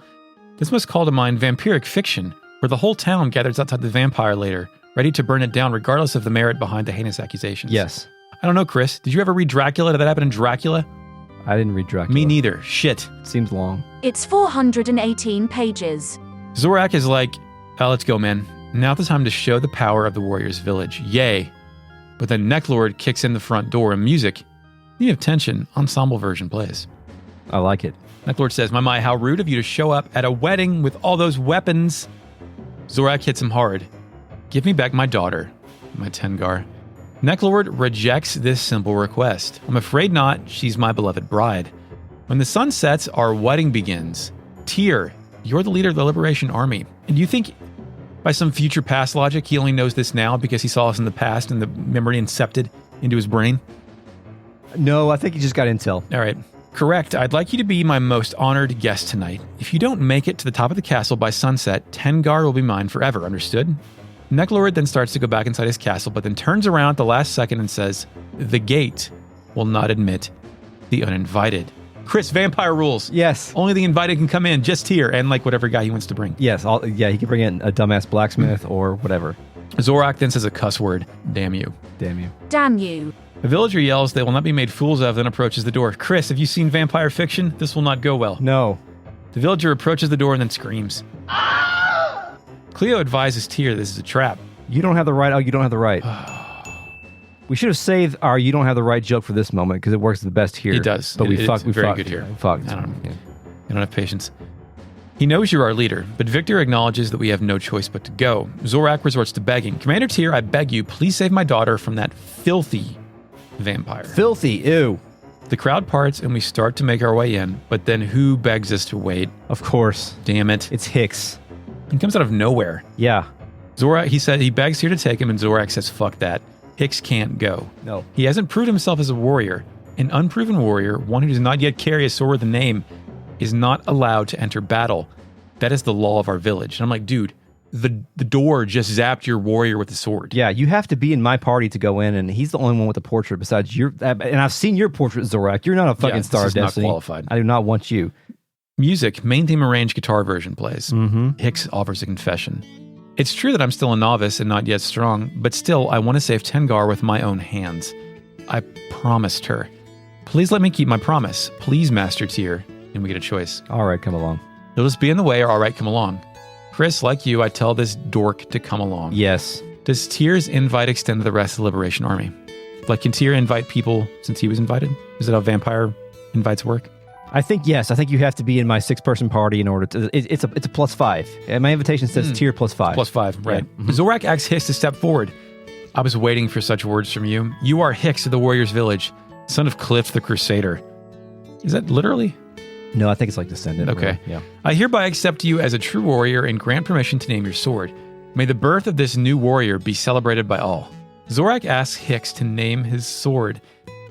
This must call to mind vampiric fiction, where the whole town gathers outside the vampire lair, ready to burn it down regardless of the merit behind the heinous accusations. Yes. I don't know, Chris. Did you ever read Dracula? Did that happen in Dracula? I didn't read Dracula. Me neither. Shit. Seems long. It's 418 pages. Zorak is like, oh, let's go, man. Now's the time to show the power of the warrior's village. Yay. But then Neclord kicks in the front door and music. You have tension. Ensemble version plays. I like it. Neclord says, my, how rude of you to show up at a wedding with all those weapons. Zorak hits him hard. Give me back my daughter, my Tengar. Neclord rejects this simple request. I'm afraid not. She's my beloved bride. When the sun sets, our wedding begins. Tyr, you're the leader of the Liberation Army. And do you think, by some future past logic, he only knows this now because he saw us in the past and the memory incepted into his brain? No, I think he just got intel. All right. Correct. I'd like you to be my most honored guest tonight. If you don't make it to the top of the castle by sunset, Tengar will be mine forever. Understood? Neclord then starts to go back inside his castle, but then turns around at the last second and says, the gate will not admit the uninvited. Chris, vampire rules. Yes. Only the invited can come in, just here, and like whatever guy he wants to bring. Yes. He can bring in a dumbass blacksmith or whatever. Zorak then says a cuss word. Damn you. Damn you. Damn you. A villager yells they will not be made fools of, then approaches the door. Chris, have you seen vampire fiction? This will not go well. No. The villager approaches the door and then screams. Cleo advises Tyr this is a trap. You don't have the right. Oh, you don't have the right. We should have saved our "you don't have the right" joke for this moment because it works the best here. It does. But it's very good here. We fucked. I don't have patience. He knows you're our leader, but Victor acknowledges that we have no choice but to go. Zorak resorts to begging. Commander Tyr, I beg you, please save my daughter from that filthy vampire. Filthy. Ew. The crowd parts and we start to make our way in, but then who begs us to wait? Of course. Damn it. It's Hicks. He comes out of nowhere. Yeah. Zorak, he begs Tyr to take him, and Zorak says, fuck that. Hicks can't go. No. He hasn't proved himself as a warrior. An unproven warrior, one who does not yet carry a sword with a name, is not allowed to enter battle. That is the law of our village. And I'm like, dude, the door just zapped your warrior with a sword. Yeah, you have to be in my party to go in, and he's the only one with a portrait besides your. And I've seen your portrait, Zorak. You're not a fucking Star of Destiny. Not qualified. I do not want you. Music, main theme arranged guitar version plays. Hicks offers a confession. It's true that I'm still a novice and not yet strong, but still, I want to save Tengar with my own hands. I promised her. Please let me keep my promise. Please, Master Tyr. And we get a choice. All right, come along. You'll just be in the way or all right, come along. Chris, like you, I tell this dork to come along. Yes. Does Tyr's invite extend to the rest of the Liberation Army? Like, can Tyr invite people since he was invited? Is that how vampire invites work? I think yes. I think you have to be in my 6-person party in order to. It's a +5. And my invitation says Tyr +5. +5, right. Yeah. Zorak asks Hicks to step forward. I was waiting for such words from you. You are Hicks of the Warriors Village, son of Cliff the Crusader. Is that literally? No, I think it's like descendant. Okay. Really. Yeah. I hereby accept you as a true warrior and grant permission to name your sword. May the birth of this new warrior be celebrated by all. Zorak asks Hicks to name his sword.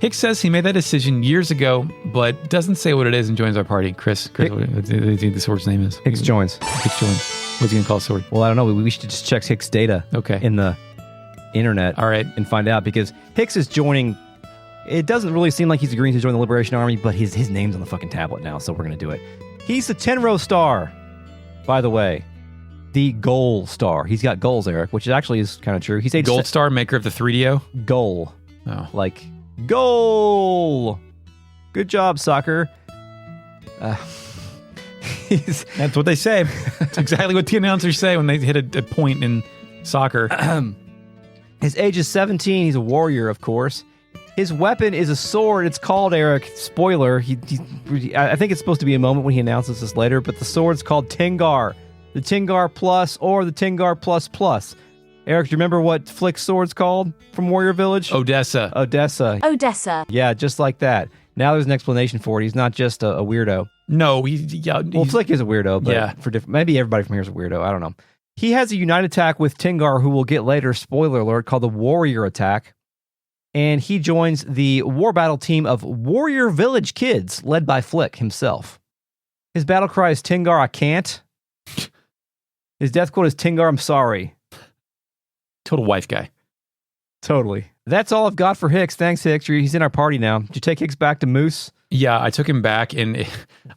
Hicks says he made that decision years ago, but doesn't say what it is and joins our party. Chris, what do you think the sword's name is? Hicks joins. Hicks joins. What's he going to call a sword? Well, I don't know. We should just check Hicks' data in the internet. All right. And find out, because Hicks is joining. It doesn't really seem like he's agreeing to join the Liberation Army, but his name's on the fucking tablet now, so we're going to do it. He's the Tenro Star, by the way. The goal star. He's got goals, Eric, which actually is kind of true. He's age Gold Star, maker of the 3DO? goal. Oh. Like, goal! Good job, soccer. That's what they say. It's exactly what the announcers say when they hit a point in soccer. His age is 17. He's a warrior, of course. His weapon is a sword. It's called, Eric, spoiler, I think it's supposed to be a moment when he announces this later, but the sword's called Tingar. The Tingar Plus or the Tingar Plus Plus. Eric, do you remember what Flick's sword's called from Warrior Village? Odessa. Odessa. Yeah, just like that. Now there's an explanation for it. He's not just a weirdo. No, Well, Flick is a weirdo, but Yeah. for different. Maybe everybody from here is a weirdo. I don't know. He has a unite attack with Tingar, who we'll get later, spoiler alert, called the Warrior Attack. And he joins the war battle team of Warrior Village kids, led by Flick himself. His battle cry is Tingar, I can't. His death quote is Tingar, I'm sorry. total wife guy. Totally. That's all I've got for Hicks. Thanks, Hicks. He's in our party now. Did you take Hicks back to Moose? Yeah, I took him back and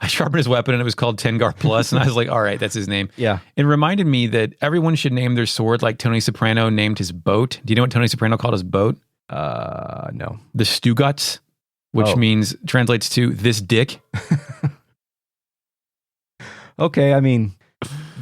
I sharpened his weapon and it was called Tengar Plus. And I was like, all right, that's his name. Yeah. It reminded me that everyone should name their sword like Tony Soprano named his boat. Do you know what Tony Soprano called his boat? No. The Stuguts, which translates to this dick. Okay, I mean,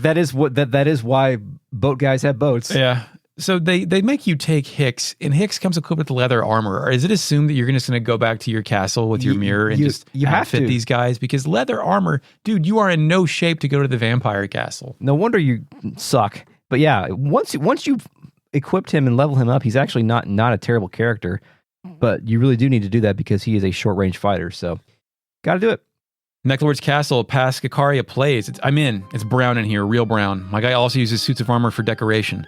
that is why boat guys have boats. Yeah. So they make you take Hicks, and Hicks comes equipped with leather armor. Or is it assumed that you're just going to go back to your castle with your mirror and you have outfit to. these guys? Because leather armor, dude, you are in no shape to go to the vampire castle. No wonder you suck. But yeah, once you've equipped him and level him up, he's actually not a terrible character. But you really do need to do that because he is a short range fighter. So, got to do it. Neclord's castle, Pascacaria plays. I'm in. It's brown in here, real brown. My guy also uses suits of armor for decoration.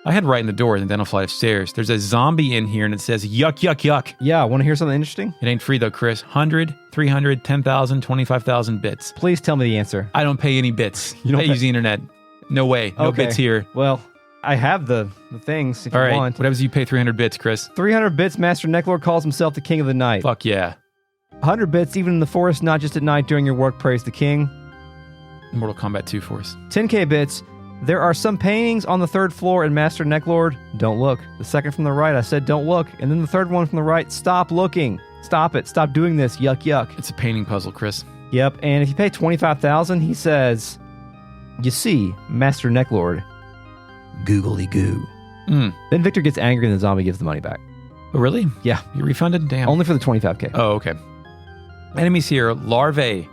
I head right in the door and then a flight of stairs. There's a zombie in here and it says, yuck, yuck, yuck. Yeah, want to hear something interesting? It ain't free though, Chris. 100, 300, 10,000, 25,000 bits. Please tell me the answer. I don't pay any bits. You don't I use the internet. No way. No Okay. bits here. Well, I have the things if All you right. want. What happens if you pay 300 bits, Chris? 300 bits, Master Neclord calls himself the King of the Night. Fuck yeah. 100 bits, even in the forest, not just at night during your work, praise the King. Mortal Kombat 2 Force. 10k bits. There are some paintings on the third floor in Master Neclord. Don't look. The second from the right, I said don't look. And then the third one from the right, stop looking. Stop it. Stop doing this. Yuck, yuck. It's a painting puzzle, Chris. Yep. And if you pay 25,000, he says, you see, Master Neclord, googly goo. Then Victor gets angry and the zombie gives the money back. Oh, really? Yeah. You refunded? Damn. Only for the 25k. Oh, okay. Enemies here, larvae,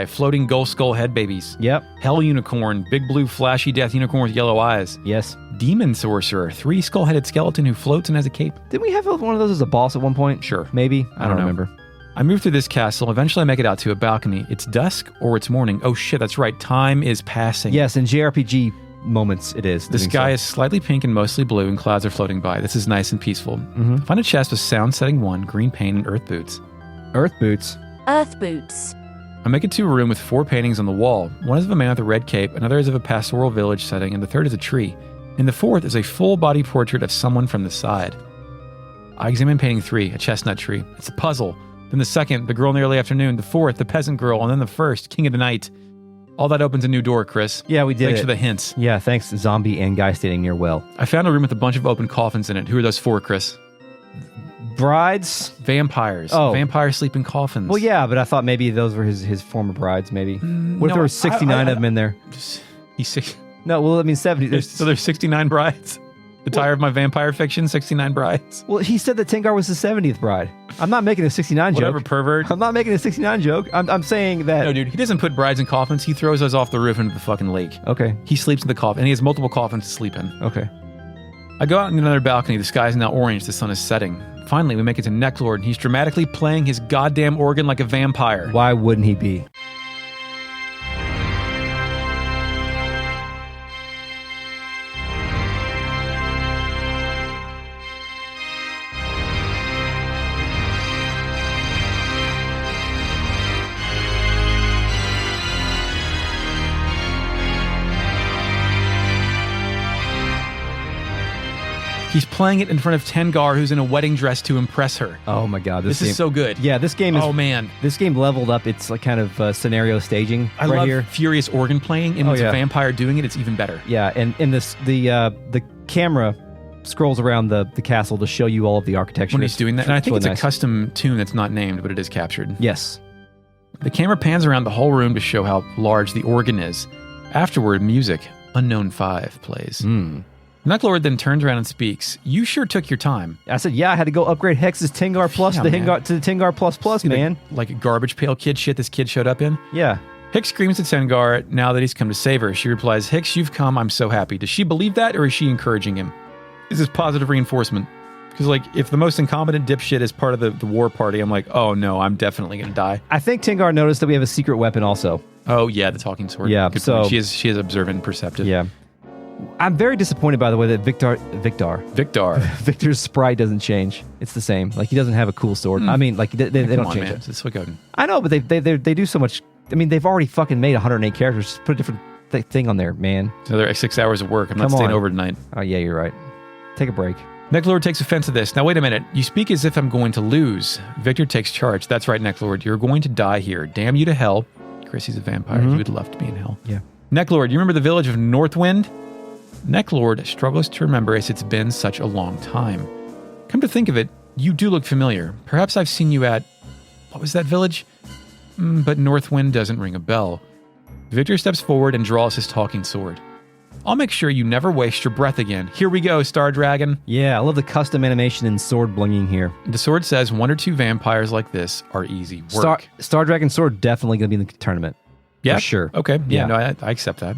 floating ghost skull head babies. Yep. Hell unicorn, big blue flashy death unicorn with yellow eyes. Yes. Demon sorcerer, 3 skull-headed skeleton who floats and has a cape. Didn't we have one of those as a boss at one point? Sure. Maybe. I don't know. remember. I move through this castle. Eventually I make it out to a balcony. It's dusk or it's morning. Oh shit, that's right. Time is passing. Yes, in JRPG moments it is. The sky is slightly pink and mostly blue and clouds are floating by. This is nice and peaceful. Find a chest with sound setting 1, green paint, and earth boots. Earth boots. Earth boots. I make it to a room with 4 paintings on the wall. One is of a man with a red cape, another is of a pastoral village setting, and the third is a tree. And the fourth is a full-body portrait of someone from the side. I examine painting 3, a chestnut tree. It's a puzzle. Then the second, the girl in the early afternoon. The fourth, the peasant girl. And then the first, king of the night. All that opens a new door, Chris. Yeah, we did Thanks it. for the hints. Yeah, thanks, zombie and guy standing near well. I found a room with a bunch of open coffins in it. Who are those for, Chris? Brides? Vampires. Oh. Vampires sleep in coffins. Well, yeah, but I thought maybe those were his former brides, maybe. What if no, there were 69 of them in there? He's six. No, well, I mean 70. So there's 69 brides? The tire of my vampire fiction, 69 brides? Well, he said that Tengar was the 70th bride. I'm not making a 69 Whatever, joke. pervert. I'm not making a 69 joke. I'm saying that... No, dude, he doesn't put brides in coffins. He throws those off the roof into the fucking lake. Okay, He sleeps in the coffin, and he has multiple coffins to sleep in. okay. I go out in another balcony. The sky is now orange. The sun is setting. Finally, we make it to Neclord, and he's dramatically playing his goddamn organ like a vampire. Why wouldn't he be? He's playing it in front of Tengar, who's in a wedding dress to impress her. Oh my god, This game, is so good. Yeah, this game is. Oh man, This game leveled up. It's like kind of scenario staging I right love here. furious organ playing, and with a vampire doing it, it's even better. Yeah, and in this the camera scrolls around the castle to show you all of the architecture. When he's doing that, and I think really it's a custom tune that's not named, but it is captured. Yes. The camera pans around the whole room to show how large the organ is. Afterward, music, Unknown 5, plays. Neclord then turns around and speaks. You sure took your time. I said, yeah, I had to go upgrade Hex's Tengar Plus Yeah, to man. the Tengar Plus Plus, man. Like a garbage pail kid shit this kid showed up in. Yeah. Hicks screams at Tengar now that he's come to save her. She replies, Hicks, you've come. I'm so happy. Does she believe that, or is she encouraging him? Is this positive reinforcement? Because, like, if the most incompetent dipshit is part of the war party, I'm like, oh, no, I'm definitely going to die. I think Tengar noticed that we have a secret weapon also. Oh, yeah, the talking sword. Yeah, Good so- point. She is observant and perceptive. Yeah. I'm very disappointed, by the way, that Victor. Victor's sprite doesn't change. It's the same. Like, he doesn't have a cool sword. I mean, like, they Come don't on, change man. it. It's Suikoden. I know, but they do so much. I mean, they've already fucking made 108 characters. Just put a different thing on there, man. It's another 6 hours of work. I'm not Come staying on. over tonight. Oh, yeah, you're right. Take a break. Neclord takes offense to this. Now, wait a minute. You speak as if I'm going to lose. Victor takes charge. That's right, Neclord. You're going to die here. Damn you to hell. Chris, he's a vampire. He would love to be in hell. Yeah. Neclord, you remember the village of Northwind? Neclord struggles to remember as it's been such a long time. Come to think of it, you do look familiar. Perhaps I've seen you at... What was that village? But Northwind doesn't ring a bell. Victor steps forward and draws his talking sword. I'll make sure you never waste your breath again. Here we go, Star Dragon. Yeah, I love the custom animation and sword blinging here. The sword says 1 or 2 vampires like this are easy work. Star Dragon sword definitely going to be in the tournament. Yeah? For sure. Okay. Yeah, Yeah. no, I accept that.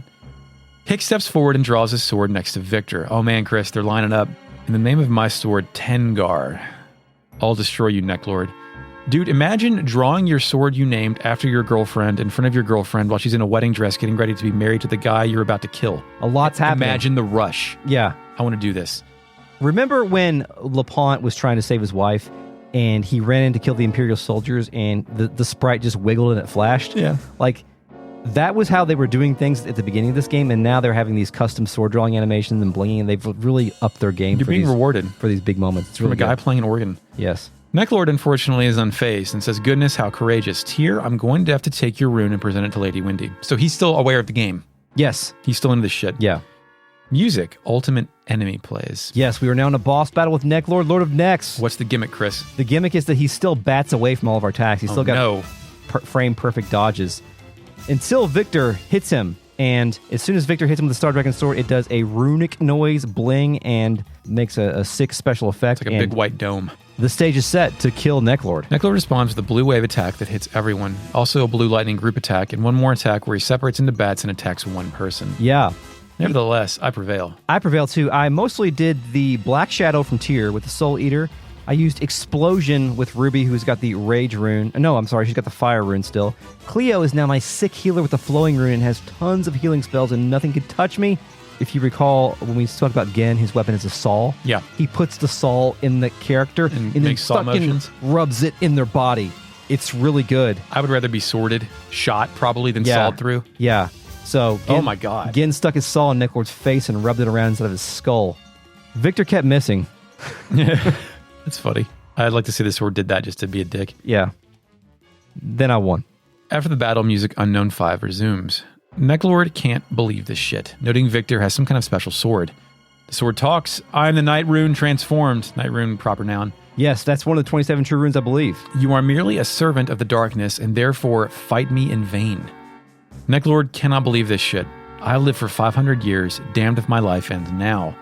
Hicks steps forward and draws his sword next to Victor. Oh man, Chris, they're lining up. In the name of my sword, Tengar, I'll destroy you, Neclord. Dude, imagine drawing your sword you named after your girlfriend in front of your girlfriend while she's in a wedding dress getting ready to be married to the guy you're about to kill. A lot's happening. Imagine the rush. Yeah. I want to do this. Remember when LaPont was trying to save his wife and he ran in to kill the Imperial soldiers and the sprite just wiggled and it flashed? Yeah. Like, that was how they were doing things at the beginning of this game, and now they're having these custom sword drawing animations and blinging, and they've really upped their game You're being rewarded for these big moments. It's from really a guy good. playing an organ. Yes. Neclord, unfortunately, is unfazed and says, goodness, how courageous. Tyr, I'm going to have to take your rune and present it to Lady Windy. So he's still aware of the game. Yes. He's still into this shit. Yeah. Music, Ultimate Enemy plays. Yes, we are now in a boss battle with Neclord, Lord of Necks. What's the gimmick, Chris? The gimmick is that he still bats away from all of our attacks. He's still got no. frame perfect dodges until Victor hits him. And as soon as Victor hits him with the Star Dragon sword, it does a runic noise, bling, and makes a sick special effect. It's like a big white dome. The stage is set to kill Neclord. Neclord responds with a blue wave attack that hits everyone, also a blue lightning group attack, and one more attack where he separates into bats and attacks one person. Yeah. Nevertheless, I prevail. I prevail too. I mostly did the Black Shadow from Tyr with the Soul Eater. I used Explosion with Ruby, who's got the Rage rune. No, I'm sorry, she's got the Fire rune still. Cleo is now my sick healer with the Flowing rune and has tons of healing spells and nothing can touch me. If you recall, when we talked about Gen, his weapon is a saw. Yeah. He puts the saw in the character and then makes saw fucking motions. rubs it in their body. It's really good. I would rather be sworded, shot probably, than sawed through. Yeah. So, Gen, Oh my God. Gen stuck his saw in Neclord's face and rubbed it around inside of his skull. Victor kept missing. That's funny. I'd like to see the sword did that just to be a dick. Yeah. Then I won. After the battle, music Unknown 5 resumes. Neclord can't believe this shit, noting Victor has some kind of special sword. The sword talks, I'm the Night Rune transformed. Night Rune, proper noun. Yes, that's one of the 27 true runes, I believe. You are merely a servant of the darkness, and therefore fight me in vain. Neclord cannot believe this shit. I lived for 500 years, damned if my life ends now.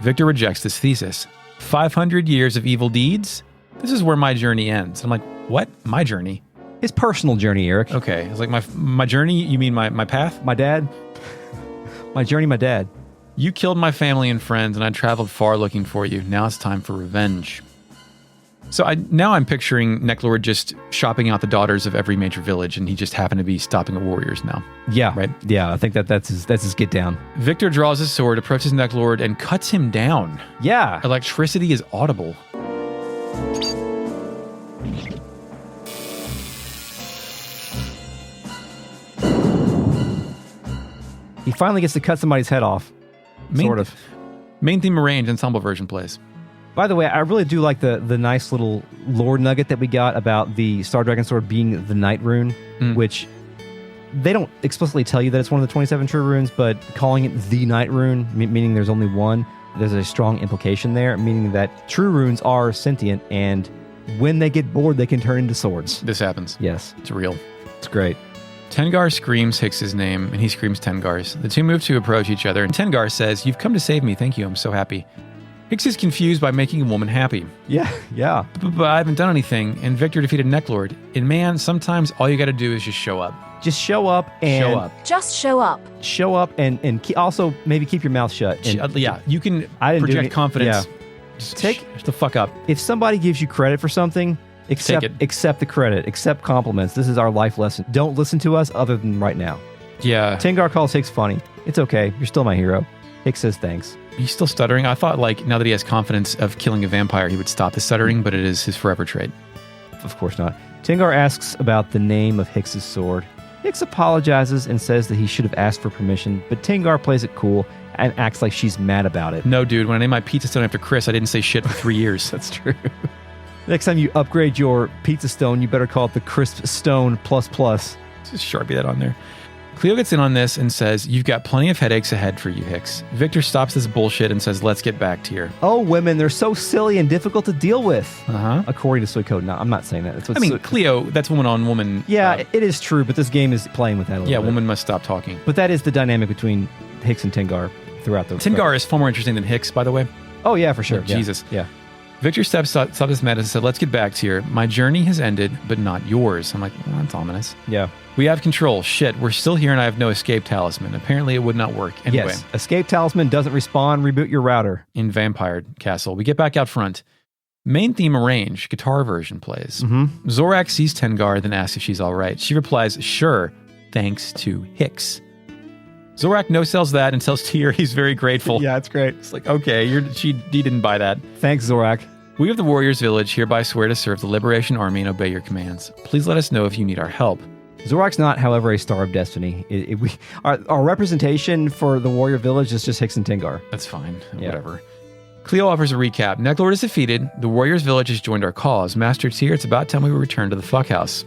Victor rejects this thesis. 500 years of evil deeds? This is where my journey ends. I'm like, what? My journey? His personal journey, Eric. Okay. It's like my journey, you mean my path? My dad. My journey, my dad. You killed my family and friends, and I traveled far looking for you. Now it's time for revenge. So now I'm picturing Neclord just shopping out the daughters of every major village, and he just happened to be stopping at warriors now. Yeah. Right? Yeah, I think that's his get down. Victor draws his sword, approaches Neclord, and cuts him down. Yeah. Electricity is audible. He finally gets to cut somebody's head off. Sort of. Main theme arrange ensemble version plays. By the way, I really do like the nice little lore nugget that we got about the Star Dragon Sword being the Night Rune, which they don't explicitly tell you that it's one of the 27 true runes, but calling it the Night Rune, meaning there's only one, there's a strong implication there, meaning that true runes are sentient, and when they get bored, they can turn into swords. This happens. Yes. It's real. It's great. Tengar screams Hix's name, and he screams Tengar's. The two move to approach each other, and Tengar says, "You've come to save me. Thank you. I'm so happy." Hix is confused by making a woman happy. Yeah. But I haven't done anything, and Victor defeated Neclord. And man, sometimes all you got to do is just show up. Just show up and... Show up. Just show up. Show up and also maybe keep your mouth shut. And Yeah, you can I didn't do project any- confidence. yeah. Just Take- shut the fuck up. If somebody gives you credit for something, Take it. accept the credit. Accept compliments. This is our life lesson. Don't listen to us other than right now. Yeah. Tengar calls Hix funny. It's okay. You're still my hero. Hix says thanks. He's still stuttering. I thought, like, now that he has confidence of killing a vampire, he would stop the stuttering, but it is his forever trait. Of course not. Tengar asks about the name of Hix's sword. Hix apologizes and says that he should have asked for permission, but Tengar plays it cool and acts like she's mad about it. No, dude, when I named my pizza stone after Chris, I didn't say shit for 3 years. That's true. Next time you upgrade your pizza stone, you better call it the Crisp Stone Plus Plus. Just Sharpie that on there. Cleo gets in on this and says, "You've got plenty of headaches ahead for you, Hix." Victor stops this bullshit and says, "Let's get back to here." Oh, women, they're so silly and difficult to deal with. Uh-huh. According to Suikoden. No, I'm not saying that. That's what I mean, Cleo, that's woman on woman. yeah, it is true, but this game is playing with that a little bit. woman must stop talking. But that is the dynamic between Hix and Tengar throughout the... Tengar is far more interesting than Hix, by the way. Oh, yeah, for sure. Oh, Yeah. Jesus. Yeah. Victor stopped his madness and said, "Let's get back to here. My journey has ended, but not yours." I'm like, well, that's ominous. Yeah. We have control. Shit, we're still here and I have no escape talisman. Apparently it would not work. Anyway, Yes. Escape talisman doesn't respawn. Reboot your router. in Vampire Castle, we get back out front. Main theme arrange, guitar version plays. Zorak sees Tengar, then asks if she's all right. She replies, "Sure, thanks to Hix." Zorak no-sells that and tells Tyr he's very grateful. Yeah, it's great. It's like, okay, he didn't buy that. Thanks, Zorak. We of the Warriors Village hereby swear to serve the Liberation Army and obey your commands. Please let us know if you need our help. Zorak's not, however, a Star of Destiny. Our representation for the Warrior Village is just Hix and Tengar. That's fine. Yeah. Whatever. Cleo offers a recap. Neclord is defeated. The Warriors Village has joined our cause. Master Tyr, it's about time we return to the fuckhouse.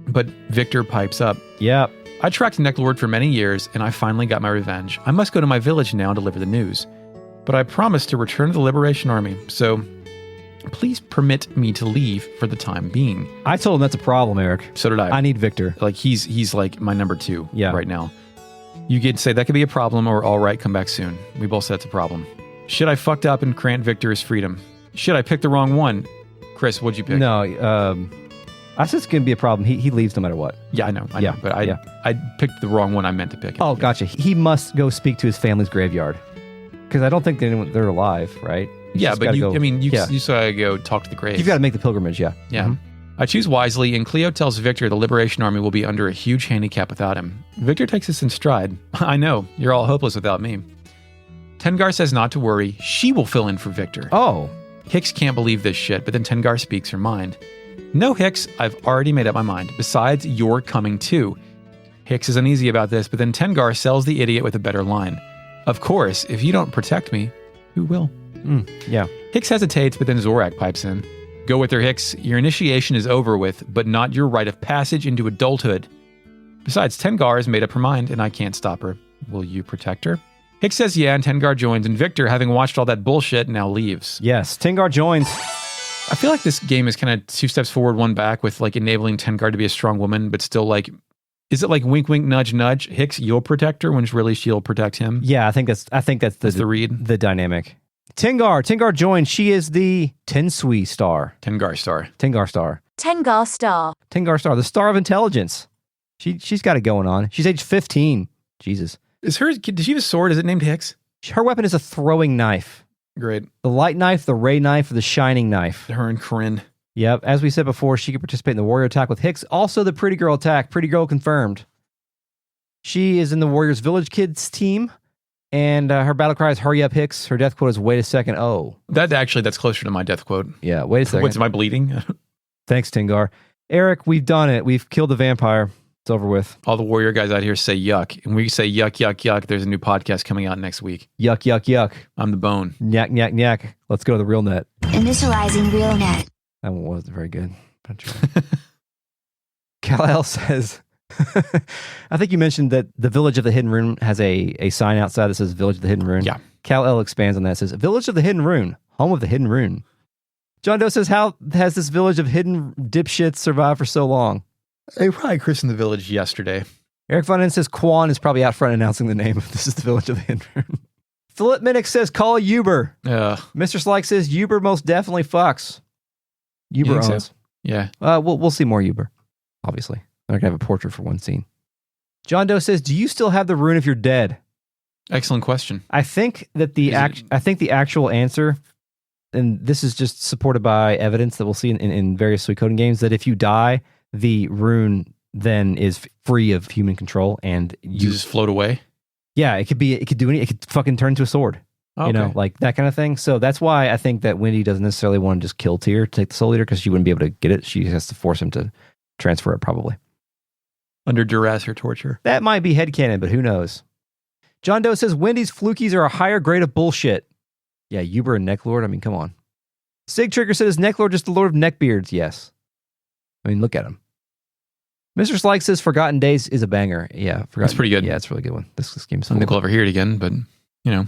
But Victor pipes up. Yeah. I tracked Neclord for many years, and I finally got my revenge. I must go to my village now and deliver the news. But I promised to return to the Liberation Army, so please permit me to leave for the time being. I told him that's a problem, Eric. So did I. I need Victor. Like, he's like my number 2 Yeah. right now. You could say that could be a problem, or all right, come back soon. We both said it's a problem. Shit, I fucked up and grant Victor his freedom. Shit, I picked the wrong one. Chris, what'd you pick? No, I said it's going to be a problem. He leaves no matter what. Yeah, I know. Yeah, But I picked the wrong one I meant to pick. Oh, gotcha. He must go speak to his family's graveyard. Because I don't think they're alive, right? He's Yeah, just but gotta you, go- I mean, you yeah. still gotta go talk to the graves. You've got to make the pilgrimage, yeah. Yeah. I choose wisely, and Cleo tells Victor the Liberation Army will be under a huge handicap without him. Victor takes this in stride. I know, you're all hopeless without me. Tengar says not to worry, she will fill in for Victor. Oh. Hix can't believe this shit, but then Tengar speaks her mind. "No, Hix, I've already made up my mind. Besides, you're coming too." Hix is uneasy about this, but then Tengar sells the idiot with a better line. "Of course, if you don't protect me, who will?" Yeah. Hix hesitates, but then Zorak pipes in. "Go with her, Hix. Your initiation is over with, but not your rite of passage into adulthood. Besides, Tengar has made up her mind, and I can't stop her. Will you protect her?" Hix says yeah, and Tengar joins, and Victor, having watched all that bullshit, now leaves. Yes. Tengar joins. I feel like this game is kind of 2 steps forward, 1 back, with like enabling Tengar to be a strong woman, but still like, is it like wink, wink, nudge, nudge? Hix, you'll protect her, when really she'll protect him. Yeah, I think that's the read. The dynamic. Tengar joins. She is the Tensui star. Tengar star. Tengar star. Tengar star. Tengar star. The star of intelligence. She's got it going on. She's age 15. Jesus. Does she have a sword? Is it named Hix? Her weapon is a throwing knife. Great. The light knife, the ray knife, or the shining knife. Her and Corinne. Yep. As we said before, she can participate in the warrior attack with Hix. Also the pretty girl attack. Pretty girl confirmed. She is in the Warriors Village Kids team. And her battle cry is "Hurry up, Hix." Her death quote is "Wait a second, oh." That's closer to my death quote. Yeah, wait a second. What's my bleeding? Thanks, Tengar. Eric, we've done it. We've killed the vampire. It's over with. All the warrior guys out here say yuck. And we say yuck, yuck, yuck. There's a new podcast coming out next week. Yuck, yuck, yuck. I'm the bone. Nyak, nyak, nyak. Let's go to the real net. Initializing real net. That one wasn't very good. Kal-El says, I think you mentioned that the Village of the Hidden Rune has a sign outside that says Village of the Hidden Rune. Yeah. Kal-El expands on that. It says, Village of the Hidden Rune, home of the Hidden Rune. John Doe says, how has this village of hidden dipshits survived for so long? They probably christened the village yesterday. Eric Von N says, Quan is probably out front announcing the name of this is the Village of the Hidden Rune. Philip Minnick says, call Uber. Mr. Slyke says, Uber most definitely fucks. Uber think owns. so? Yeah. We'll see more Uber, obviously. I'm going to have a portrait for one scene. John Doe says, do you still have the rune if you're dead? Excellent question. I think that the actual answer, and this is just supported by evidence that we'll see in various Suikoden games, that if you die, the rune then is free of human control, and you just float away. Yeah, it could fucking turn into a sword. Okay. You know, like that kind of thing. So that's why I think that Wendy doesn't necessarily want to just kill Tyr to take the Soul Eater, because she wouldn't be able to get it. She has to force him to transfer it, probably. Under duress or torture. That might be headcanon, but who knows? John Doe says Wendy's flukies are a higher grade of bullshit. Yeah, Uber and Neclord, I mean, come on. Sig Trigger says, Neclord just the Lord of Neckbeards? Yes. I mean, look at him. Mr. Slyke says Forgotten Days is a banger. Yeah, That's pretty good. Yeah, it's a really good one. This game's I don't think we'll ever hear it again, but, you know.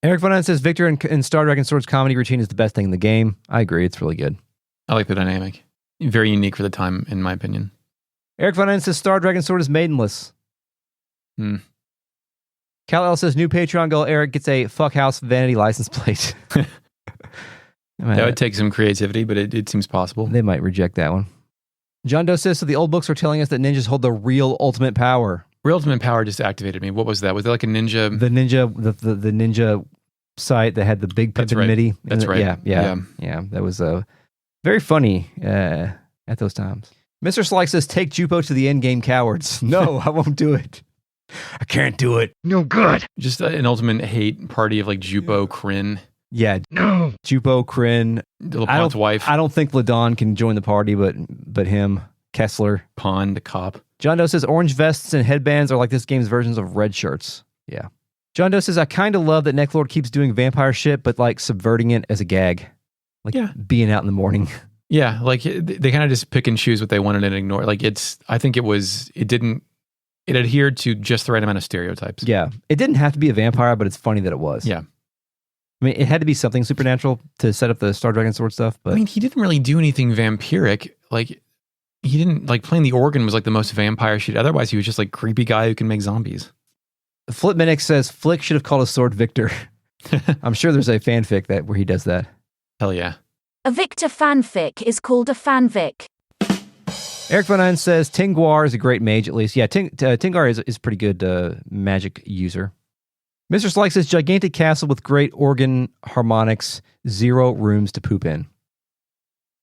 Eric Von Ahn says Victor in Star Dragon Sword's comedy routine is the best thing in the game. I agree. It's really good. I like the dynamic. Very unique for the time, in my opinion. Eric Von Ahn says Star Dragon Sword is maidenless. Kal-El says new Patreon goal Eric gets a fuck house vanity license plate. That would take some creativity, but it seems possible. They might reject that one. John Doe says, so the old books are telling us that ninjas hold the real ultimate power. Real ultimate power just activated me. What was that? Was it like a ninja? The ninja site that had the big pippin MIDI. That's right. Yeah. That was very funny at those times. Mr. Slyke says, take Jupo to the endgame, cowards. No, I won't do it. I can't do it. No good. Just an ultimate hate party of like Jupo, Kryn. Yeah. No. Jupo, Kryn. LePon's wife. I don't think Ladon can join the party, but him, Kessler. Pond, the cop. John Doe says orange vests and headbands are like this game's versions of red shirts. Yeah. John Doe says, I kind of love that Neclord keeps doing vampire shit, but like subverting it as a gag. Like being out in the morning. Yeah, like they kind of just pick and choose what they wanted and ignore. Like it adhered to just the right amount of stereotypes. Yeah. It didn't have to be a vampire, but it's funny that it was. Yeah. I mean, it had to be something supernatural to set up the Star Dragon Sword stuff, but... I mean, he didn't really do anything vampiric. Like, he didn't... Like, playing the organ was like the most vampire shit. Otherwise, he was just like creepy guy who can make zombies. Flip Minnick says, Flick should have called his sword Victor. I'm sure there's a fanfic where he does that. Hell yeah. A Victor fanfic is called a fanvic. Eric Von Ahn says, Tingwar is a great mage, at least. Yeah, Tingwar is a pretty good magic user. Mr. Slyke says, gigantic castle with great organ harmonics, 0 rooms to poop in.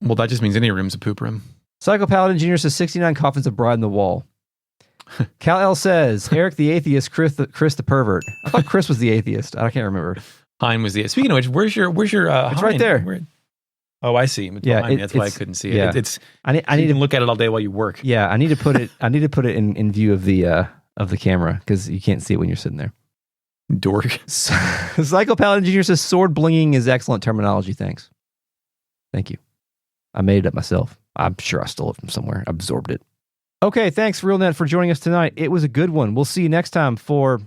Well, that just means any room's a poop room. Psycho Paladin Jr. says, 69 coffins of bride in the wall. Kal-El says, Eric the atheist, Chris the pervert. I thought Chris was the atheist. I can't remember. Hein was the... Speaking of which, where's your it's Hein? right there. Oh, I see. Yeah, that's why I couldn't see it. Yeah. I need to look at it all day while you work. Yeah, I need to put it in view of the camera, because you can't see it when you're sitting there. Dork. Psycho Paladin Jr. says sword blinging is excellent terminology. Thanks. Thank you. I made it up myself. I'm sure I stole it from somewhere. Absorbed it. Okay, thanks RealNet for joining us tonight. It was a good one. We'll see you next time for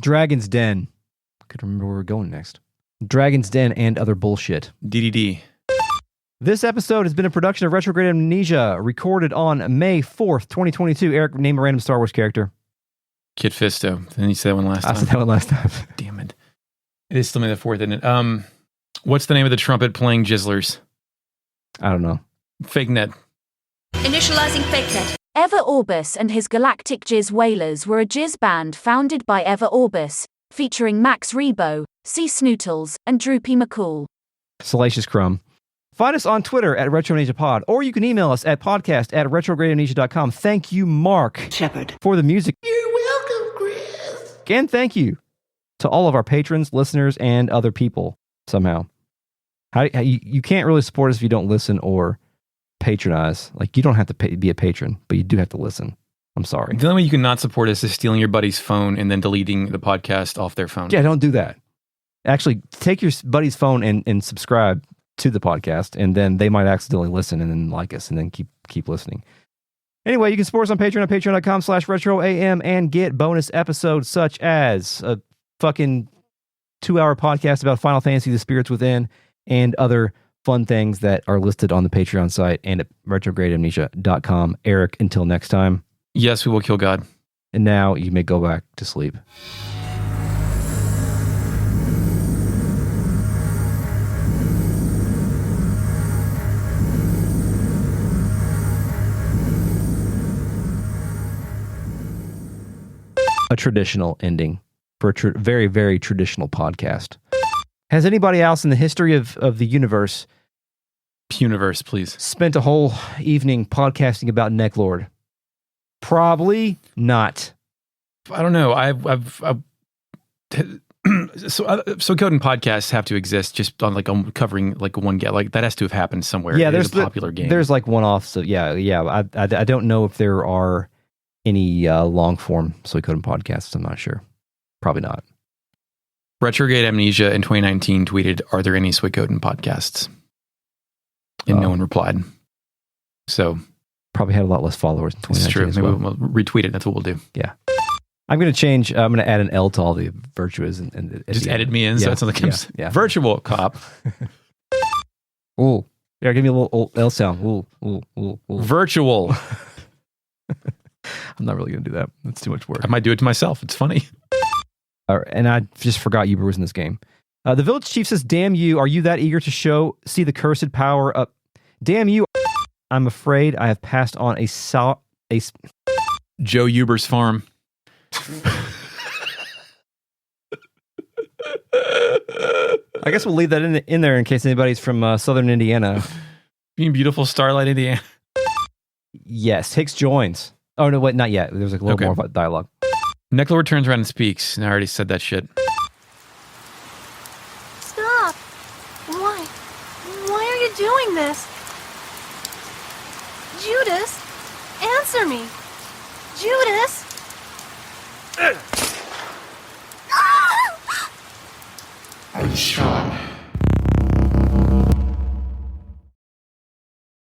Dragon's Den. I could remember where we're going next. Dragon's Den and other bullshit. DDD. This episode has been a production of Retrograde Amnesia, recorded on May 4th, 2022. Eric, name a random Star Wars character. Kit Fisto. Then you said that one last time. I said that one last time. Damn it. It is still May the 4th, isn't it? What's the name of the trumpet playing Jizzlers? I don't know. Fake net. Initializing fake net. Ever Orbis and his Galactic Jizz Wailers were a jizz band founded by Ever Orbis, featuring Max Rebo, C. Snootles, and Droopy McCool. Salacious Crumb. Find us on Twitter at RetroAmnesiaPod, or you can email us at podcast@retrogradeamnesia.com. Thank you, Mark Shepard. for the music. You're welcome, Chris. And thank you to all of our patrons, listeners, and other people somehow. You can't really support us if you don't listen or patronize. Like, you don't have to be a patron, but you do have to listen. I'm sorry. The only way you can not support us is stealing your buddy's phone and then deleting the podcast off their phone. Yeah, don't do that. Actually, take your buddy's phone and subscribe to the podcast, and then they might accidentally listen and then like us and then keep listening. Anyway, you can support us on Patreon at patreon.com/retroam and get bonus episodes such as a fucking 2-hour podcast about Final Fantasy, The Spirits Within, and other fun things that are listed on the Patreon site and at retrogradeamnesia.com. Eric, until next time. Yes, we will kill God. And now you may go back to sleep. A traditional ending for a very, very traditional podcast. Has anybody else in the history of the universe Universe, please. spent a whole evening podcasting about Neclord? Probably not. I don't know. Suikoden podcasts have to exist just on covering one game. Like that has to have happened somewhere. Yeah, there's a popular game. There's like one-offs. So yeah. I don't know if there are any long-form Suikoden podcasts. I'm not sure. Probably not. Retrograde Amnesia in 2019 tweeted, "Are there any Suikoden podcasts?" And no one replied. So probably had a lot less followers in 2019. it's true. as Maybe well. we'll retweet it. That's what we'll do. Yeah. I'm going to add an L to all the virtuous and Just edit me in so it's on the virtual cop. Ooh. Yeah, give me a little L sound. Ooh. Virtual. I'm not really going to do that. That's too much work. I might do it to myself. It's funny. And I just forgot Uber was in this game. The village chief says, "Damn you, are you that eager to see the cursed power up? Damn you, I'm afraid I have passed on Joe Uber's farm. I guess we'll leave that in there in case anybody's from southern Indiana. Being beautiful Starlight, Indiana. Yes, Hicks joins. Oh, no, wait, not yet. There's a little more about dialogue. Neclord turns around and speaks. And I already said that shit. Stop! Why? Why are you doing this? Judas! Answer me! Judas! I tried.